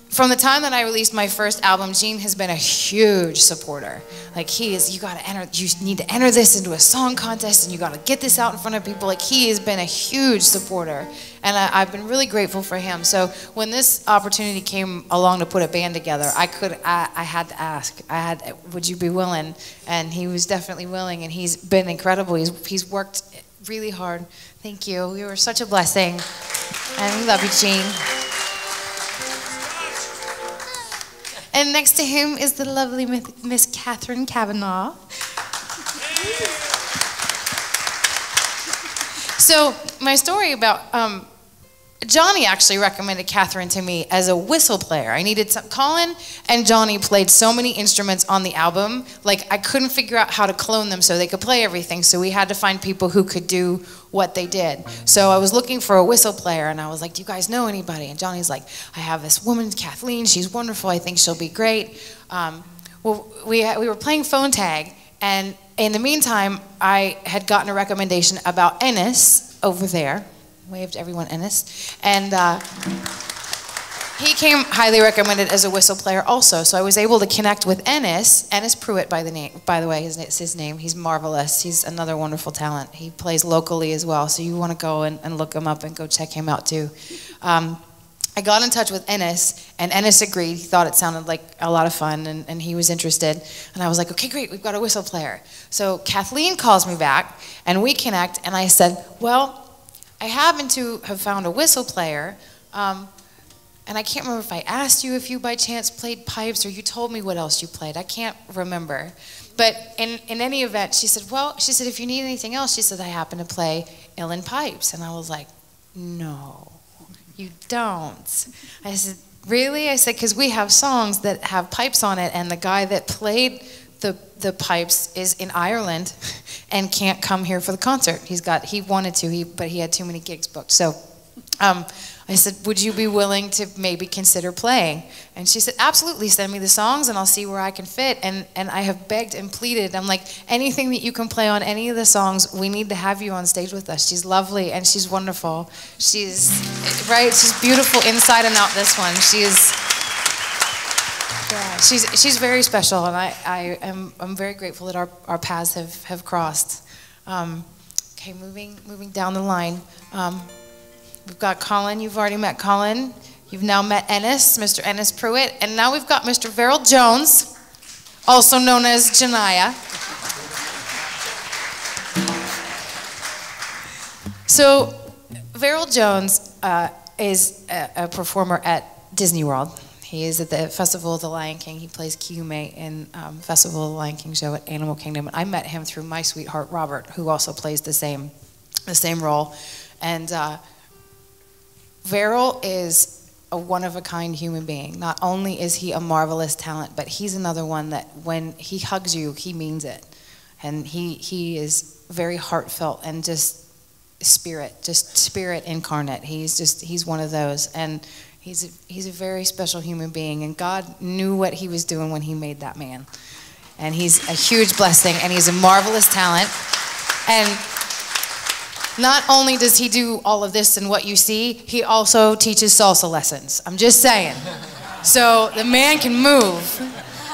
from the time that I released my first album, Gene has been a huge supporter. Like you need to enter this into a song contest and you got to get this out in front of people. Like he has been a huge supporter and I've been really grateful for him. So when this opportunity came along to put a band together, I had to ask, would you be willing? And he was definitely willing and he's been incredible. He's worked really hard. Thank you. You were such a blessing. And we love you, Gene. And next to him is the lovely Miss Catherine Kavanaugh. So my story about Johnny actually recommended Catherine to me as a whistle player. I needed some. Colin and Johnny played so many instruments on the album, like I couldn't figure out how to clone them so they could play everything. So we had to find people who could do what they did. So I was looking for a whistle player, and I was like, "Do you guys know anybody?" And Johnny's like, "I have this woman, Kathleen. She's wonderful. I think she'll be great." Well, we were playing phone tag, and in the meantime, I had gotten a recommendation about Ennis over there. Wave to everyone, Ennis. And he came highly recommended as a whistle player also. So I was able to connect with Ennis Pruitt by the way, is his name. He's marvelous. He's another wonderful talent. He plays locally as well. So you want to go and look him up and go check him out too. I got in touch with Ennis, and Ennis agreed. He thought it sounded like a lot of fun, and he was interested. And I was like, okay, great, we've got a whistle player. So Kathleen calls me back, and we connect, and I said, well, I happen to have found a whistle player, and I can't remember if I asked you if you by chance played pipes or you told me what else you played. I can't remember. But in any event, she said, if you need anything else, she said, I happen to play uilleann pipes. And I was like, no, you don't. I said, really? I said, because we have songs that have pipes on it, and the guy that played the pipes is in Ireland and can't come here for the concert. He wanted to, but he had too many gigs booked. So I said, would you be willing to maybe consider playing? And she said, absolutely, send me the songs and I'll see where I can fit. And I have begged and pleaded. I'm like, anything that you can play on any of the songs, we need to have you on stage with us. She's lovely and she's wonderful. She's beautiful inside and out, this one. She's very special, and I'm very grateful that our paths have crossed. Okay, moving down the line. We've got Colin. You've already met Colin. You've now met Ennis, Mr. Ennis Pruitt, and now we've got Mr. Verrill Jones, also known as Janaya. So Verrill Jones is a performer at Disney World. He is at the Festival of the Lion King. He plays Kiyume in Festival of the Lion King show at Animal Kingdom. I met him through my sweetheart Robert, who also plays the same role. And Verrill is a one-of-a-kind human being. Not only is he a marvelous talent, but he's another one that when he hugs you, he means it. And he is very heartfelt and just spirit incarnate. He's one of those. And he's a very special human being, and God knew what he was doing when he made that man. And he's a huge blessing, and he's a marvelous talent. And not only does he do all of this and what you see, he also teaches salsa lessons. I'm just saying. So the man can move.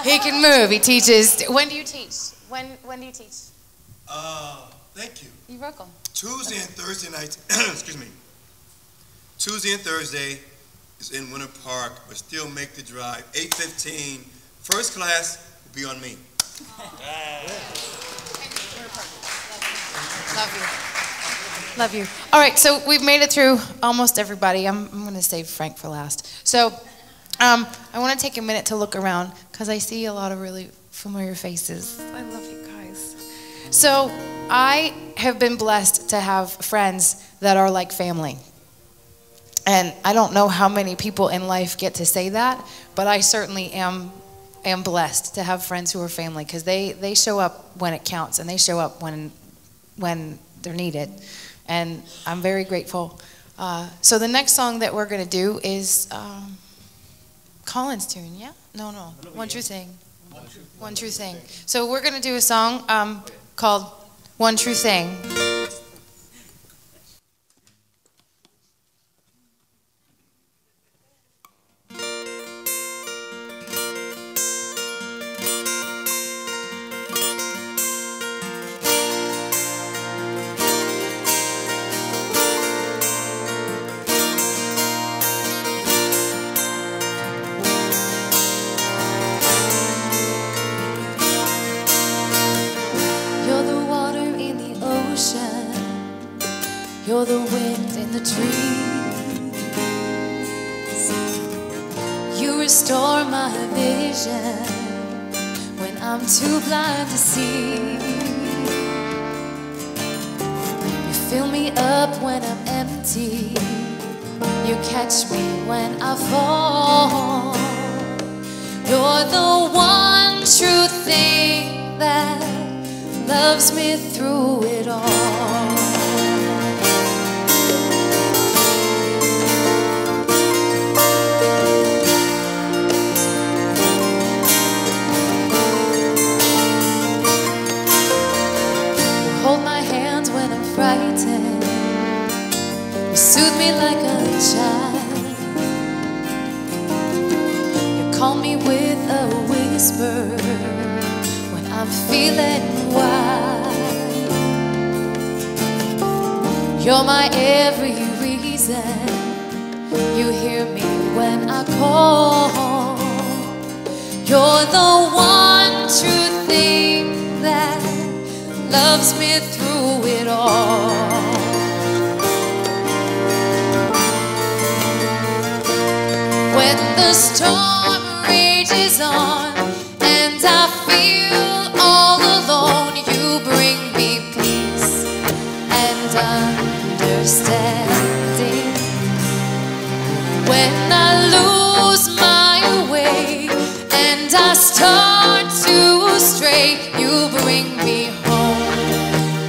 He can move. He teaches. When do you teach? When do you teach? Thank you. You're welcome. Tuesday and Thursday nights, excuse me. Tuesday and Thursday is in Winter Park, but still make the drive. 8:15, first class, Be on me. Love you. Love you. All right, so we've made it through almost everybody. I'm going to save Frank for last. So I want to take a minute to look around because I see a lot of really familiar faces. I love you guys. So I have been blessed to have friends that are like family. And I don't know how many people in life get to say that, but I certainly am blessed to have friends who are family because they show up when it counts and they show up when they're needed. And I'm very grateful. So the next song that we're going to do is Colin's tune, yeah? No. One True Thing. One True Thing. So we're going to do a song called One True Thing. You're the wind in the trees. You restore my vision when I'm too blind to see. You fill me up when I'm empty. You catch me when I fall. You're the one true thing that loves me through it all. You soothe me like a child. You calm me with a whisper when I'm feeling wild. You're my every reason. You hear me when I call. You're the one true thing that loves me through it all. When the storm rages on and I feel all alone, you bring me peace and understanding. When I lose my way and I start to stray, you bring me home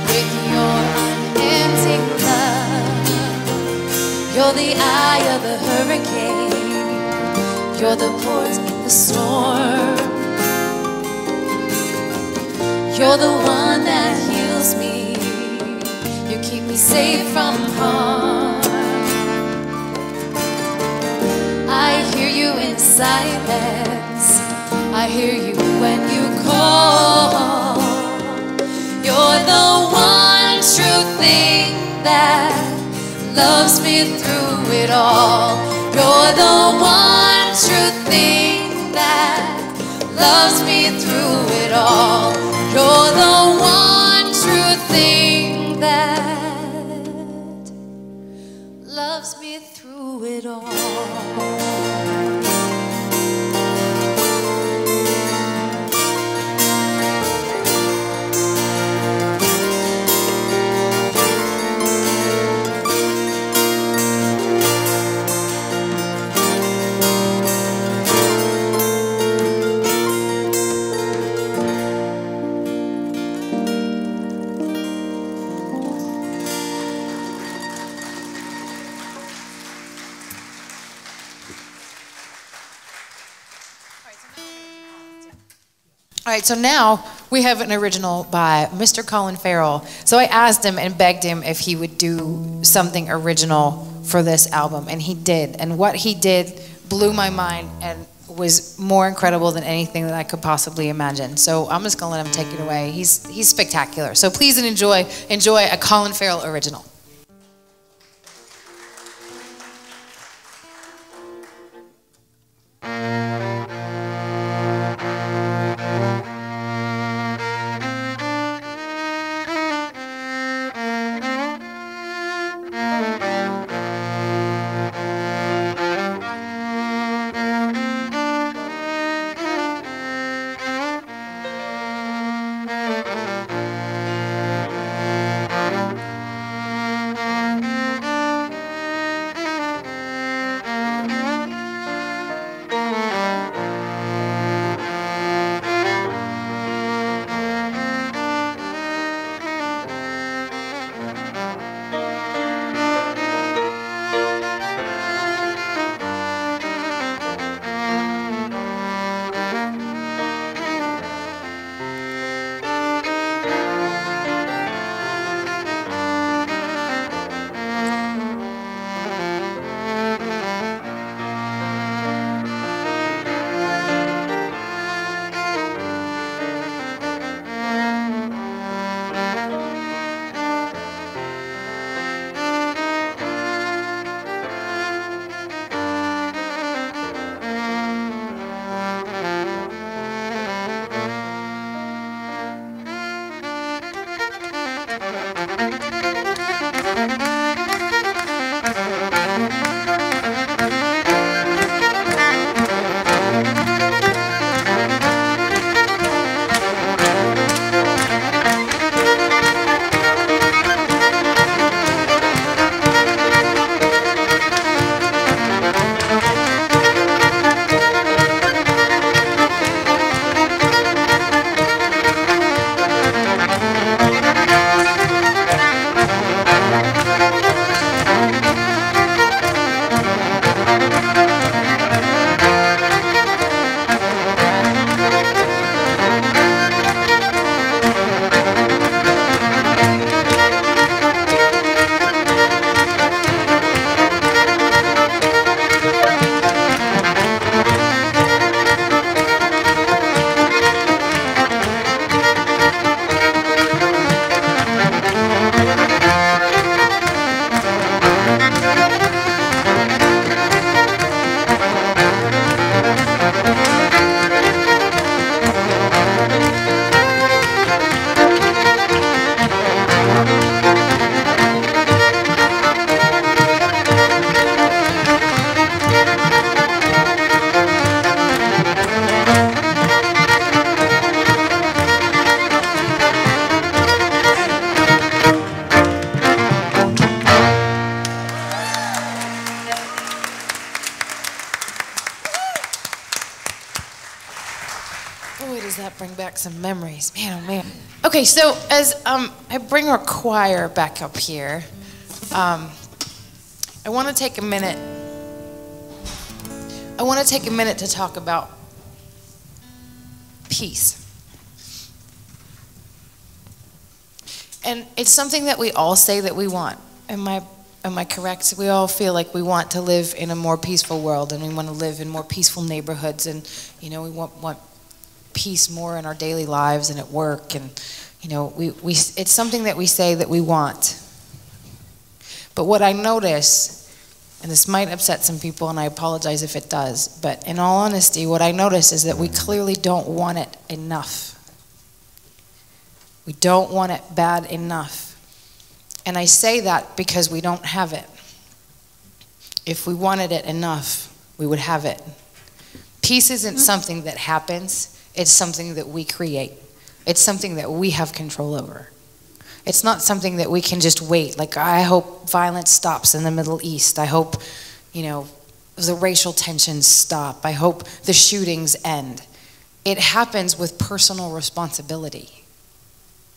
with your unending love. You're the eye of the hurricane. You're the port in the storm. You're the one that heals me. You keep me safe from harm. I hear you in silence. I hear you when you call. You're the one true thing that loves me through it all. You're the one true thing that loves me through it all. You're the one true thing that loves me through it all. All right, so now we have an original by Mr. Colin Farrell. So I asked him and begged him if he would do something original for this album, and he did. And what he did blew my mind and was more incredible than anything that I could possibly imagine. So I'm just gonna let him take it away. He's spectacular. So please enjoy a Colin Farrell original. does that bring back some memories? Man, oh man. Okay, so as I bring our choir back up here, I want to take a minute. I want to take a minute to talk about peace. And it's something that we all say that we want. Am I correct? We all feel like we want to live in a more peaceful world, and we want to live in more peaceful neighborhoods, and we want peace more in our daily lives and at work, and it's something that we say that we want. But what I notice, and this might upset some people, and I apologize if it does, but in all honesty, what I notice is that we clearly don't want it enough. We don't want it bad enough. And I say that because we don't have it. If we wanted it enough, we would have it. Peace isn't something that happens. It's something that we create. It's something that we have control over. It's not something that we can just wait. Like, I hope violence stops in the Middle East. I hope, the racial tensions stop. I hope the shootings end. It happens with personal responsibility.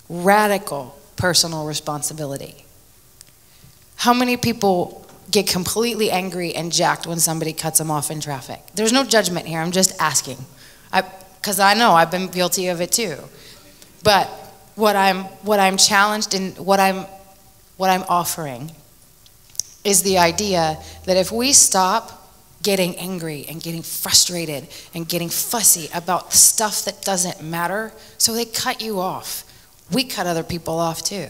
Radical personal responsibility. How many people get completely angry and jacked when somebody cuts them off in traffic? There's no judgment here. I'm just asking. Because I know I've been guilty of it too. But what I'm challenged in, what I'm offering is the idea that if we stop getting angry and getting frustrated and getting fussy about stuff that doesn't matter, so they cut you off, we cut other people off too.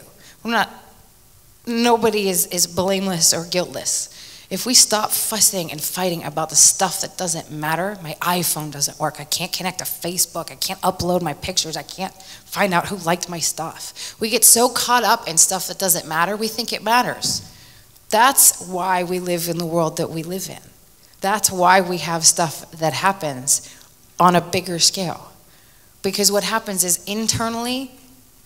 Nobody is blameless or guiltless. If we stop fussing and fighting about the stuff that doesn't matter, my iPhone doesn't work, I can't connect to Facebook, I can't upload my pictures, I can't find out who liked my stuff. We get so caught up in stuff that doesn't matter, we think it matters. That's why we live in the world that we live in. That's why we have stuff that happens on a bigger scale. Because what happens is internally,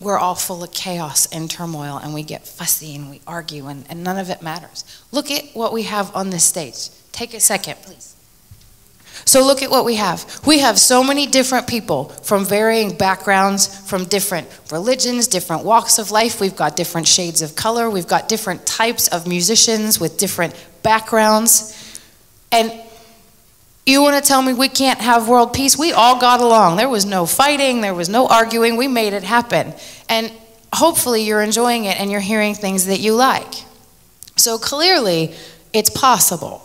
we're all full of chaos and turmoil, and we get fussy and we argue, and none of it matters. Look at what we have on this stage. Take a second, please. So look at what we have. We have so many different people from varying backgrounds, from different religions, different walks of life. We've got different shades of color. We've got different types of musicians with different backgrounds. And you want to tell me we can't have world peace? We all got along. There was no fighting. There was no arguing. We made it happen. And hopefully you're enjoying it and you're hearing things that you like. So clearly, it's possible.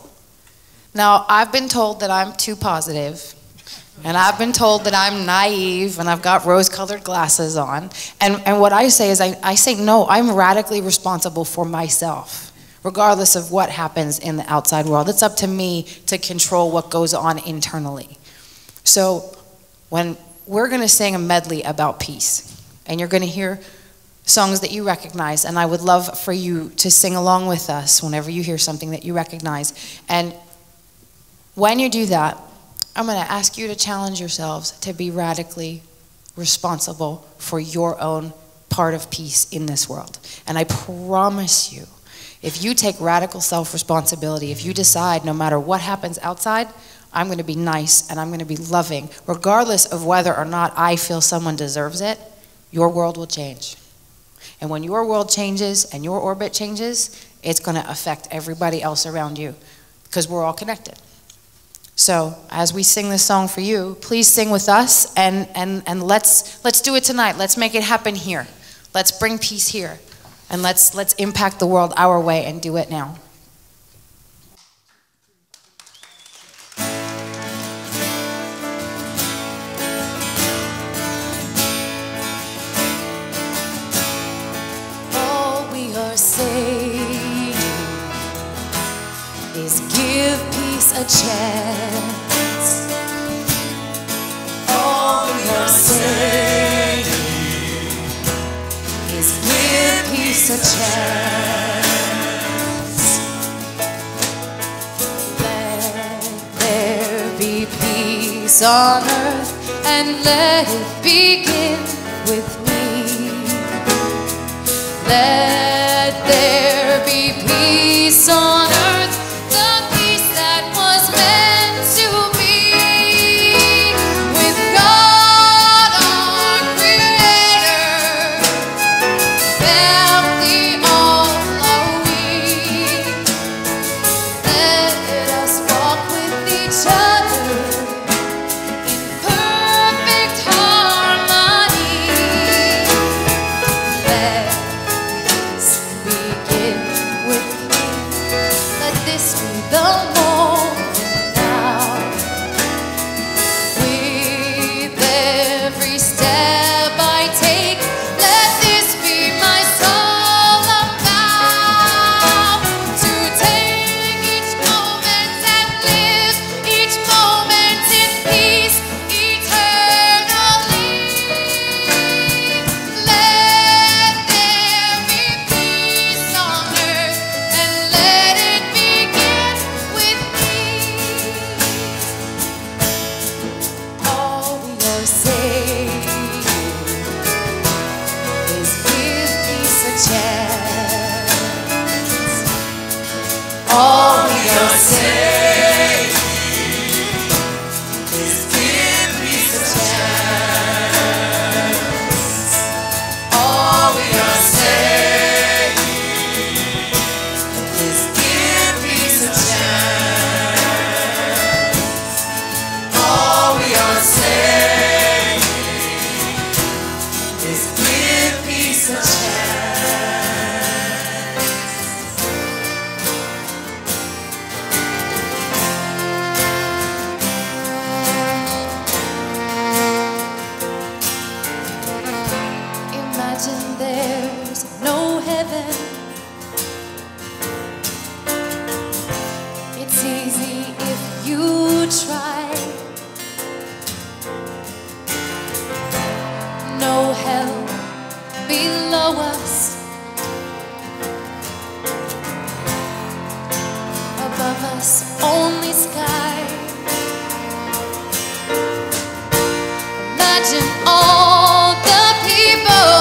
Now, I've been told that I'm too positive, and I've been told that I'm naive, and I've got rose-colored glasses on. And what I say is I say, no, I'm radically responsible for myself, regardless of what happens in the outside world. It's up to me to control what goes on internally. So when we're going to sing a medley about peace, and you're going to hear songs that you recognize, and I would love for you to sing along with us whenever you hear something that you recognize. And when you do that, I'm going to ask you to challenge yourselves to be radically responsible for your own part of peace in this world. And I promise you, if you take radical self-responsibility, if you decide no matter what happens outside, I'm going to be nice and I'm going to be loving, regardless of whether or not I feel someone deserves it, your world will change. And when your world changes and your orbit changes, it's going to affect everybody else around you, because we're all connected. So as we sing this song for you, please sing with us, and let's do it tonight. Let's make it happen here. Let's bring peace here, and let's impact the world our way and do it now. All we are saying is give peace a chance. All we are saying is give peace a chance. Let there be peace on earth, and let it begin with me. Let there be peace on earth, the peace that was meant to be, with God are saying is give peace a chance. All we are saying is give peace a chance. All we are saying is give peace a chance. Imagine there's no heaven. It's easy if you try. No hell below us. Above us, only sky. Imagine all the people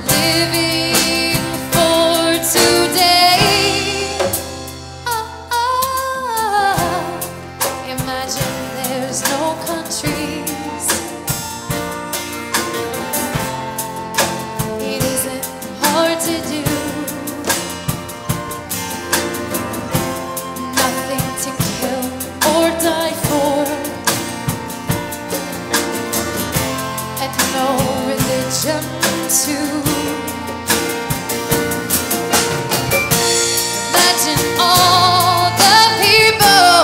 living for today. Imagine there's no countries. It isn't hard to do. Nothing to kill or die for. And no religion too. Imagine all the people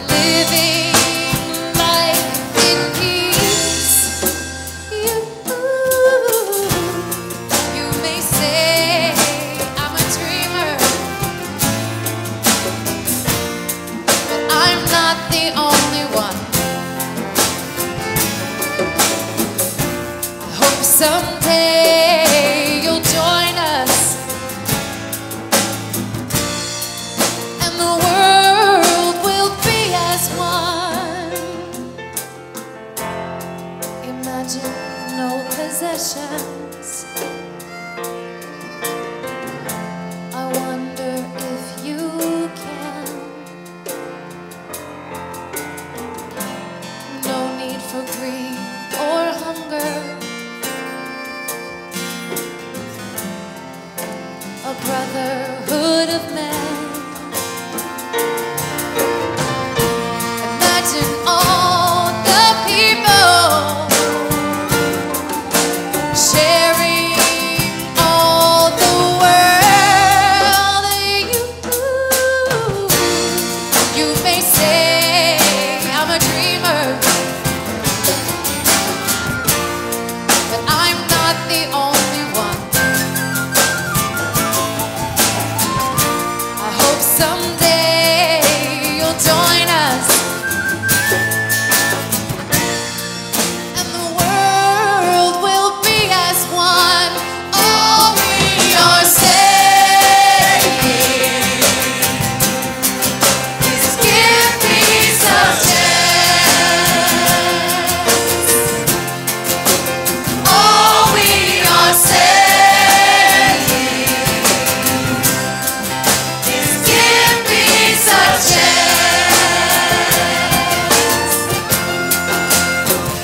living life in peace. You may say I'm a dreamer, but I'm not the only one. I hope someday you'll join us, and the world will be as one. Imagine no possessions. I wonder if you can. No need for greed or hunger. A brotherhood of men. Imagine all the people sharing all the world. You may say I'm a dreamer, but I'm not the only one. I hope someday you'll join us, and the world will be as one. All we are saying is give peace a chance. All we are saying is give peace a chance.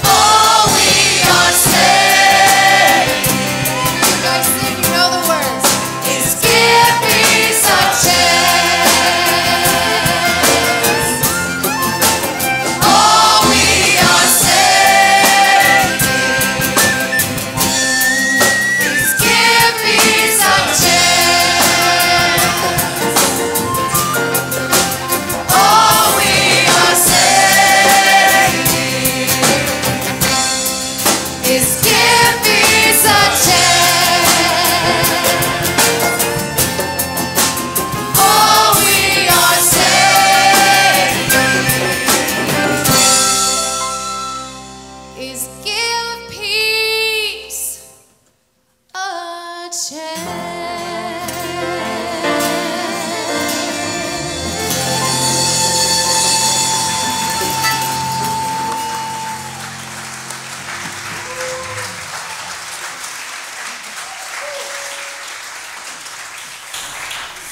All we are saying, you guys sing, you know the words, is give peace a chance. All we are saying is give peace a chance. All we are saying is give peace a chance. All we are saying is give peace a chance.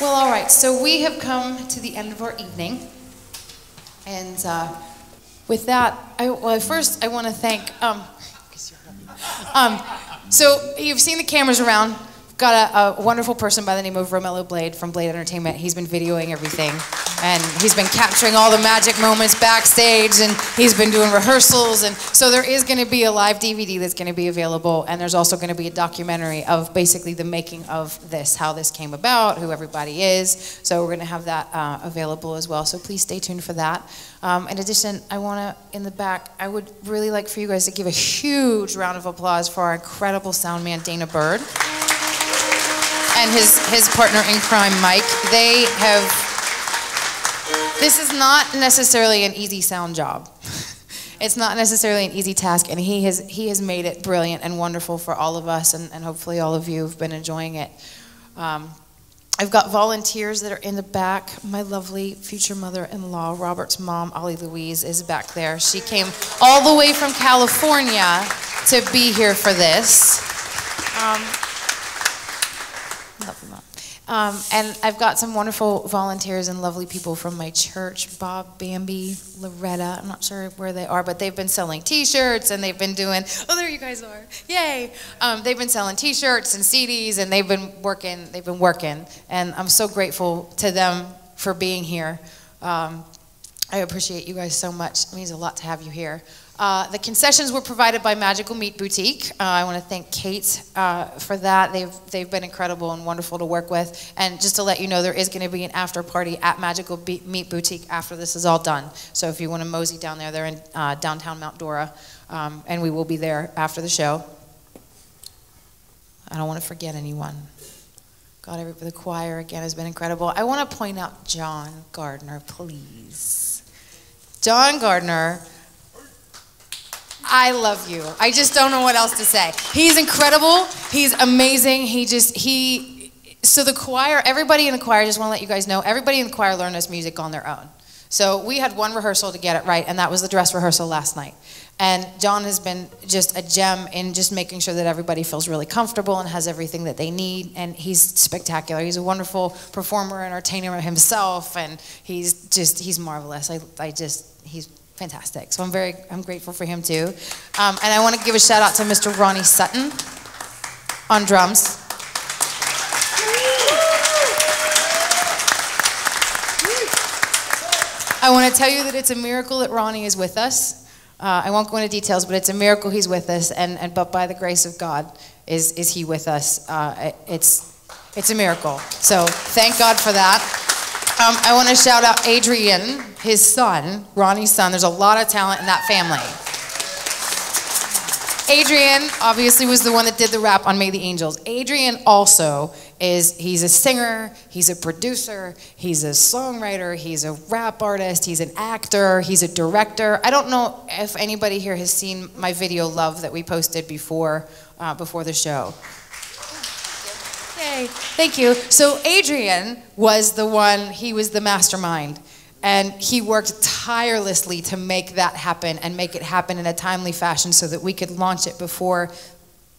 Well, all right, so we have come to the end of our evening. And with that, first I want to thank, so you've seen the cameras around. Got a wonderful person by the name of Romello Blade from Blade Entertainment. He's been videoing everything, and he's been capturing all the magic moments backstage, and he's been doing rehearsals, and so there is going to be a live DVD that's going to be available, and there's also going to be a documentary of basically the making of this, how this came about, who everybody is, so we're going to have that available as well, so please stay tuned for that. In addition, I want to, in the back, I would really like for you guys to give a huge round of applause for our incredible sound man, Dana Bird, and his partner in crime, Mike. They have, this is not necessarily an easy sound job. It's not necessarily an easy task, and he has made it brilliant and wonderful for all of us, and hopefully all of you have been enjoying it. I've got volunteers that are in the back. My lovely future mother-in-law, Robert's mom, Ollie Louise, is back there. She came all the way from California to be here for this. And I've got some wonderful volunteers and lovely people from my church, Bob, Bambi, Loretta, I'm not sure where they are, but they've been selling t-shirts and they've been doing, oh, there you guys are, yay. They've been selling t-shirts and CDs and they've been working, and I'm so grateful to them for being here. I appreciate you guys so much. It means a lot to have you here. The concessions were provided by Magical Meat Boutique. I want to thank Kate for that. They've been incredible and wonderful to work with. And just to let you know, there is going to be an after party at Magical Meat Boutique after this is all done. So if you want to mosey down there, they're in downtown Mount Dora, and we will be there after the show. I don't want to forget anyone. God, the choir again has been incredible. I want to point out John Gardner, please. John Gardner. I love you. I just don't know what else to say. He's incredible. He's amazing. So the choir, everybody in the choir, just want to let you guys know, everybody in the choir learned this music on their own. So we had one rehearsal to get it right, and that was the dress rehearsal last night. And John has been just a gem in just making sure that everybody feels really comfortable and has everything that they need, and he's spectacular. He's a wonderful performer, entertainer himself, and he's marvelous. He's fantastic. So I'm grateful for him too. And I want to give a shout out to Mr. Ronnie Sutton on drums. I want to tell you that it's a miracle that Ronnie is with us. I won't go into details, but it's a miracle he's with us, but by the grace of God is he with us. It's a miracle. So thank God for that. I want to shout out Adrian, his son, Ronnie's son. There's a lot of talent in that family. Adrian obviously was the one that did the rap on May the Angels. Adrian also he's a singer, he's a producer, he's a songwriter, he's a rap artist, he's an actor, he's a director. I don't know if anybody here has seen my video Love that we posted before the show. Yay, thank you. So Adrian was he was the mastermind, and he worked tirelessly to make that happen and make it happen in a timely fashion so that we could launch it before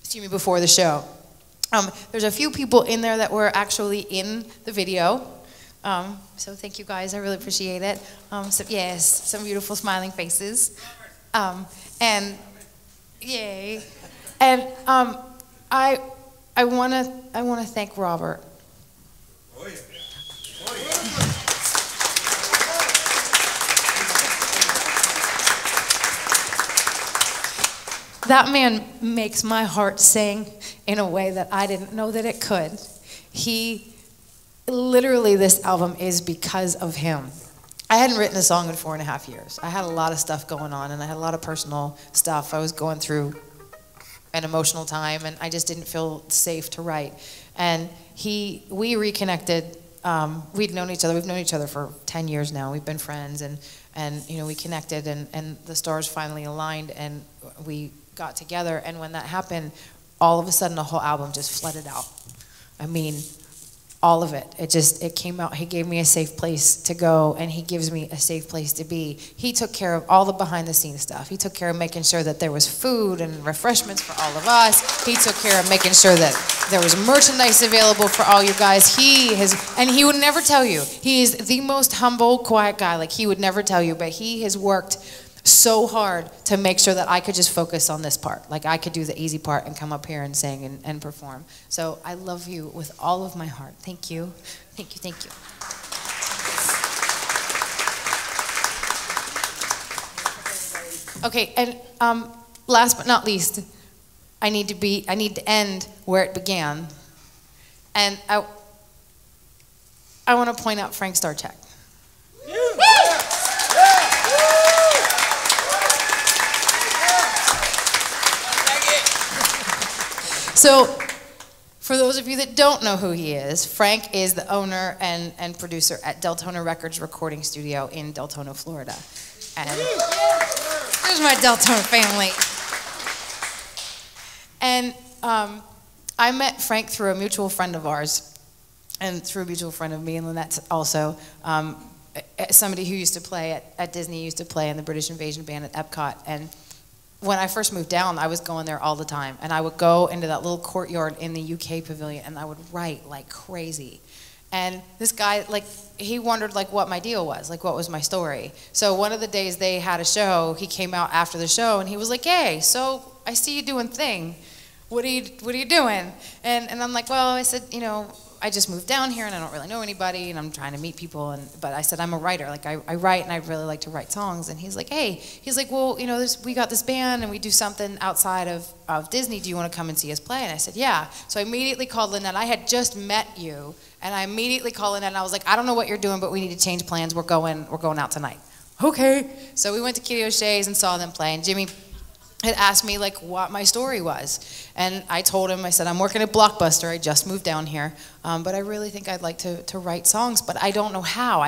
the show. There's a few people in there that were actually in the video, so thank you guys, I really appreciate it. So yes, some beautiful smiling faces, and yay, and I want to thank Robert. Oh, yeah. Oh, yeah. That man makes my heart sing in a way that I didn't know that it could. Literally, this album is because of him. I hadn't written a song in 4.5 years. I had a lot of stuff going on, and I had a lot of personal stuff. I was going through an emotional time, and I just didn't feel safe to write. And we reconnected. We'd known each other. We've known each other for 10 years now. We've been friends, and we connected, and the stars finally aligned, and we got together. And when that happened, all of a sudden, the whole album just flooded out. I mean, all of it. It came out. He gave me a safe place to go, and he gives me a safe place to be. He took care of all the behind-the-scenes stuff. He took care of making sure that there was food and refreshments for all of us. He took care of making sure that There was merchandise available for all you guys. And he would never tell you. He is the most humble, quiet guy. Like, he would never tell you, but he has worked so hard to make sure that I could just focus on this part. Like, I could do the easy part and come up here and sing and perform. So I love you with all of my heart. Thank you. Thank you, thank you. Okay, and last but not least, I need to end where it began. And I want to point out Frank Starchak. So, for those of you that don't know who he is, Frank is the owner and producer at Deltona Records recording studio in Deltona, Florida. And there's my Deltona family. And I met Frank through a mutual friend of ours, and through a mutual friend of me and Lynette also. Somebody who used to play at Disney, used to play in the British Invasion Band at Epcot. And when I first moved down, I was going there all the time. And I would go into that little courtyard in the UK pavilion, and I would write like crazy. And this guy, like, he wondered, like, what my deal was, like, what was my story. So one of the days they had a show, he came out after the show, and he was like, hey, so I see you doing thing. What are you doing? And I'm like, well, I said, you know, I just moved down here, and I don't really know anybody, and I'm trying to meet people. But I said, I'm a writer. Like, I write, and I'd really like to write songs. And he's like, hey, he's like, well, you know, we got this band, and we do something outside of Disney. Do you want to come and see us play? And I said, yeah. So I immediately called Lynette. I had just met you. And I immediately called in and I was like, I don't know what you're doing, but we need to change plans. We're going out tonight. Okay. So we went to Kitty O'Shea's and saw them play. And Jimmy had asked me like what my story was. And I told him, I said, I'm working at Blockbuster. I just moved down here. But I really think I'd like to write songs, but I don't know how.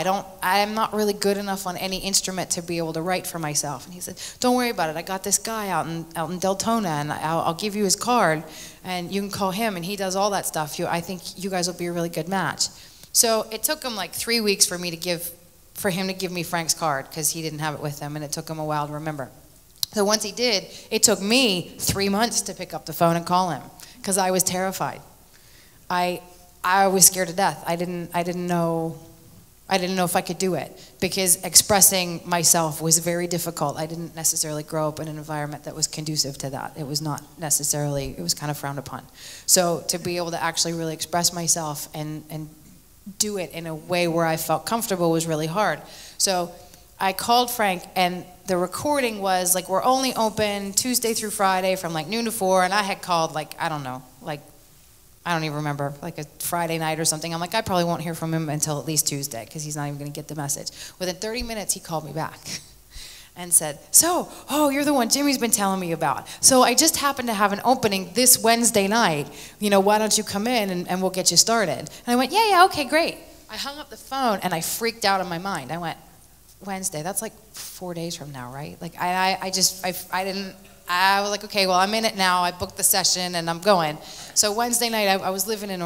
I'm not really good enough on any instrument to be able to write for myself. And he said, don't worry about it. I got this guy out in Deltona, and I'll give you his card, and you can call him, and he does all that stuff. I think you guys will be a really good match. So it took him like 3 weeks for him to give me Frank's card, because he didn't have it with him, and it took him a while to remember. So once he did, it took me 3 months to pick up the phone and call him, because I was terrified. I was scared to death. I didn't know if I could do it, because expressing myself was very difficult. I didn't necessarily grow up in an environment that was conducive to that. It was not necessarily, it was kind of frowned upon. So to be able to actually really express myself and do it in a way where I felt comfortable was really hard. So I called Frank, and the recording was like, we're only open Tuesday through Friday from like noon to 4, and I had called like, I don't know, like, I don't even remember, like a Friday night or something. I'm like, I probably won't hear from him until at least Tuesday, because he's not even going to get the message. Within 30 minutes, he called me back and said, oh, you're the one Jimmy's been telling me about. So I just happened to have an opening this Wednesday night. You know, why don't you come in and we'll get you started? And I went, yeah, okay, great. I hung up the phone, and I freaked out in my mind. I went, Wednesday, that's like 4 days from now, right? Like, I was like, okay, well, I'm in it now. I booked the session, and I'm going. So Wednesday night, I was living in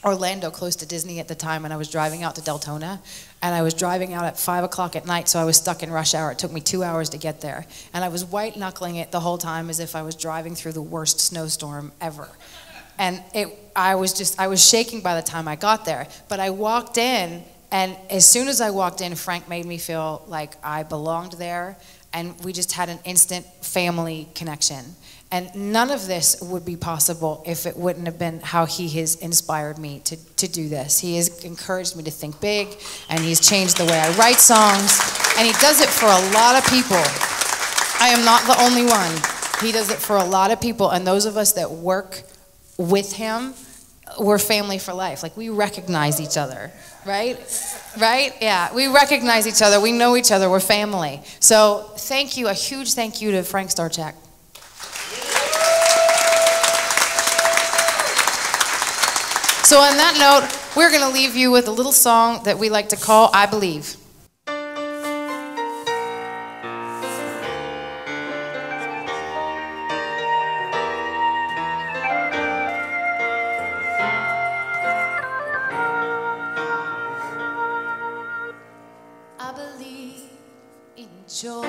Orlando, close to Disney at the time, and I was driving out to Deltona, and I was driving out at 5 o'clock at night, so I was stuck in rush hour. It took me 2 hours to get there, and I was white-knuckling it the whole time as if I was driving through the worst snowstorm ever. And I was shaking by the time I got there, but I walked in, and as soon as I walked in, Frank made me feel like I belonged there, and we just had an instant family connection. And none of this would be possible if it wouldn't have been how he has inspired me to do this. He has encouraged me to think big, and he's changed the way I write songs, and he does it for a lot of people. I am not the only one. He does it for a lot of people, and those of us that work with him, we're family for life. Like, we recognize each other, right? Right? Yeah, we recognize each other. We know each other. We're family. So thank you, a huge thank you to Frank Starchak. So on that note, we're going to leave you with a little song that we like to call I Believe. I believe in joy.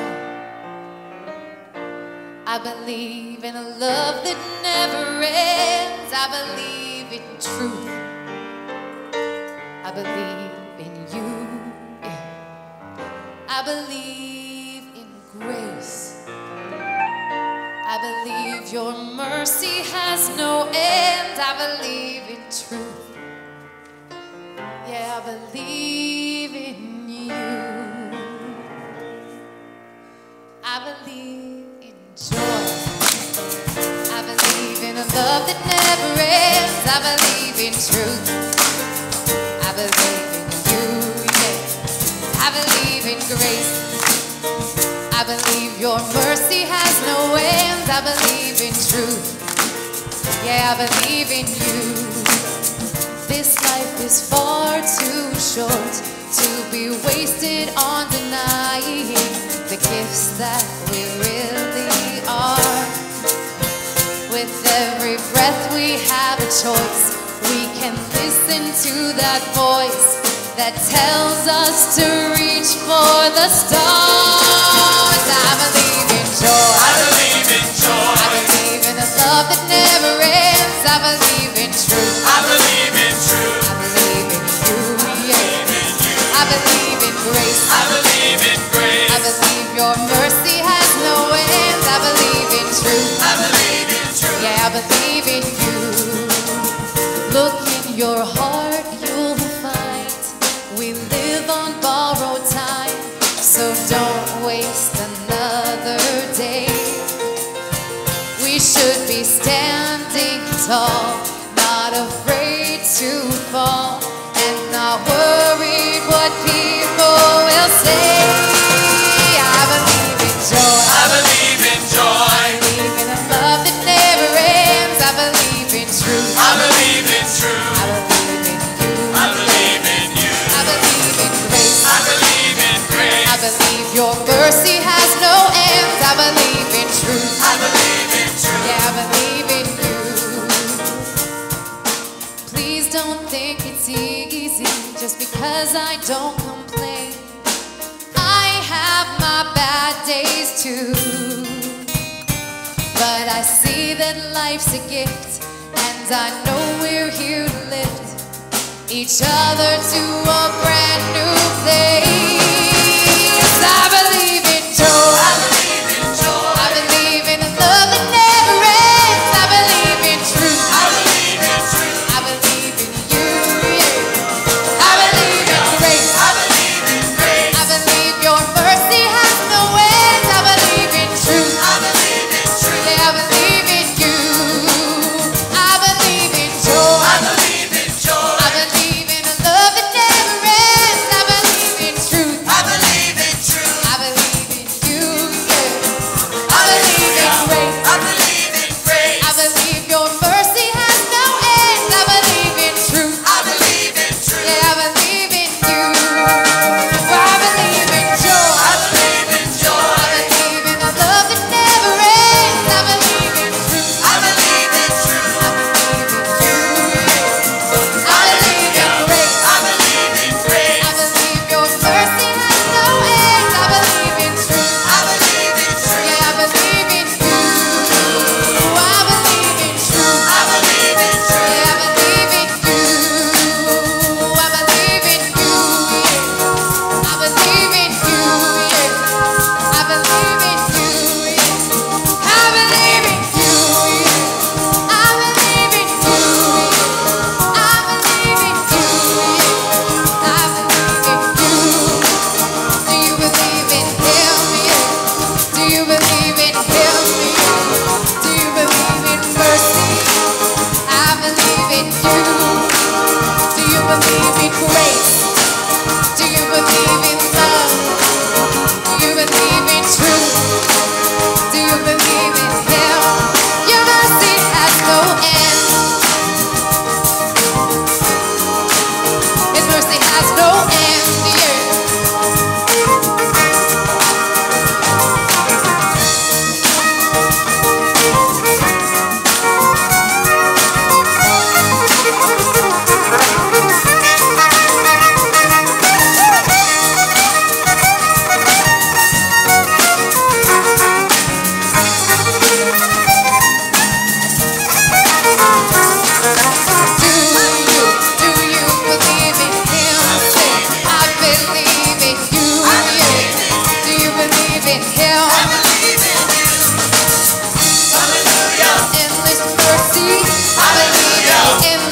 I believe in a love that never ends. I believe in truth. I believe in you. I believe in grace. I believe your mercy has no end. I believe in truth. Yeah, I believe in you. I believe in joy. I believe in a love that never ends. I believe in truth. I believe in you, yeah. I believe in grace. I believe your mercy has no end. I believe in truth. Yeah, I believe in you. This life is far too short to be wasted on denying the gifts that we really are. With every breath we have a choice. We can listen to that voice that tells us to reach for the stars. I believe in joy. I believe in joy. I believe in a love that never ends. I believe in truth. I believe in truth. I believe in you. Yeah. I believe in grace. I believe in grace. I believe your mercy has no end. I believe in truth. I believe in truth. Yeah, I believe in you. Look in your heart, you'll find we live on borrowed time, so don't waste another day. We should be standing tall, not afraid to fall, and not worried what people will say. I believe in joy. I believe in joy. I believe in a love that never ends. I believe in truth. I believe in truth. I believe in you. I believe in you. I believe in grace. I believe in grace. I believe your mercy has no end. I believe in truth. I believe in truth. Yeah, I believe in you. Please don't think it's easy just because I don't complain. I have my bad days too, but I see that life's a gift, and I know we're here to lift each other to a brand new place. I believe in joy. I believe in joy. I believe in a love that never ends. I believe in truth. I believe in truth. I believe in you. Yeah. I believe in grace. I believe in grace. I believe your mercy has no end. I believe in truth. I believe in truth. Yeah, I believe in you. I believe in joy. I believe in joy. I believe in a love that never ends. I believe in truth. I believe in truth. I believe in you. Yeah. I believe in grace. I believe in grace. I believe your mercy has no end. I believe in truth. I believe in truth. Yeah, I believe in you. I believe in joy. I believe in joy. I believe in a love that never ends. I believe in truth. I believe in truth. I believe in you. I believe in grace. I believe in grace. I believe your mercy has no end. I believe in truth. I believe in truth. Yeah, I believe in you. I believe in truth. I believe in truth. Yeah, I believe in you. I believe in you. I believe in you. I believe in you. I believe in you. I believe in you. I believe in you. I believe in you. Do you believe in him? Do you believe in him? Do you believe in mercy? I believe in you. Do you believe in grace? Do you believe in love? Do you believe in truth? Do you believe in him? Your mercy has no end. His mercy has no end. Yeah.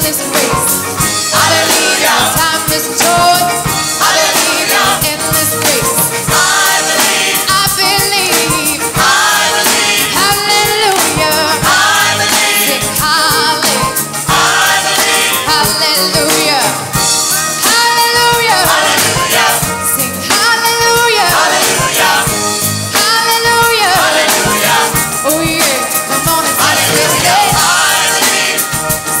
endless grace. I believe in timeless joy. I believe in endless grace. I believe. I believe. I believe. Hallelujah. I believe. Sing hallelujah. I believe. Hallelujah. Hallelujah. Hallelujah. Sing hallelujah. Hallelujah. Hallelujah. Hallelujah. Oh yeah. Come on and sing it with me. I believe.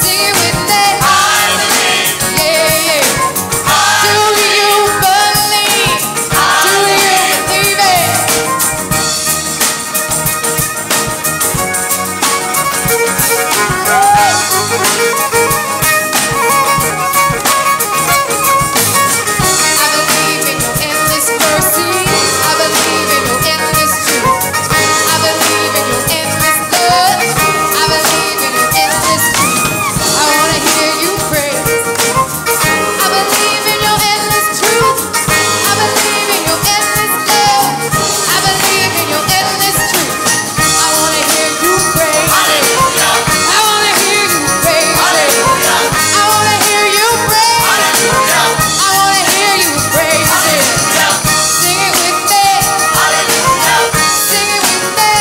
Sing it with me. I believe. Yeah, yeah. Do you believe? Do you believe it? I believe in your endless mercy. I believe in your endless truth. I believe in your endless love. I believe in your endless truth. I want to hear you praise. I believe in your endless truth. I believe in your endless love. I believe in your endless truth. I want to hear you praise. I want to hear you praise. I want to hear you praise. I want to hear you praise. Sing it with me. Sing it with me.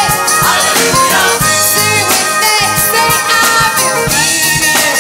Sing it with me. Say I believe it.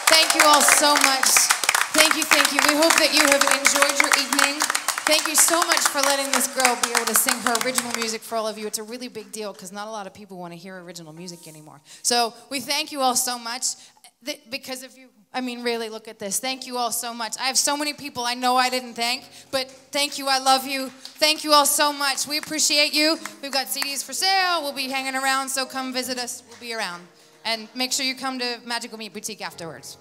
Thank you all so much. Thank you, thank you. We hope that you have enjoyed your evening. Thank you so much for letting this girl be able to sing her original music for all of you. It's a really big deal because not a lot of people want to hear original music anymore. So we thank you all so much because if you, I mean, really look at this. Thank you all so much. I have so many people I know I didn't thank, but thank you. I love you. Thank you all so much. We appreciate you. We've got CDs for sale. We'll be hanging around, so come visit us. We'll be around. And make sure you come to Magical Meat Boutique afterwards.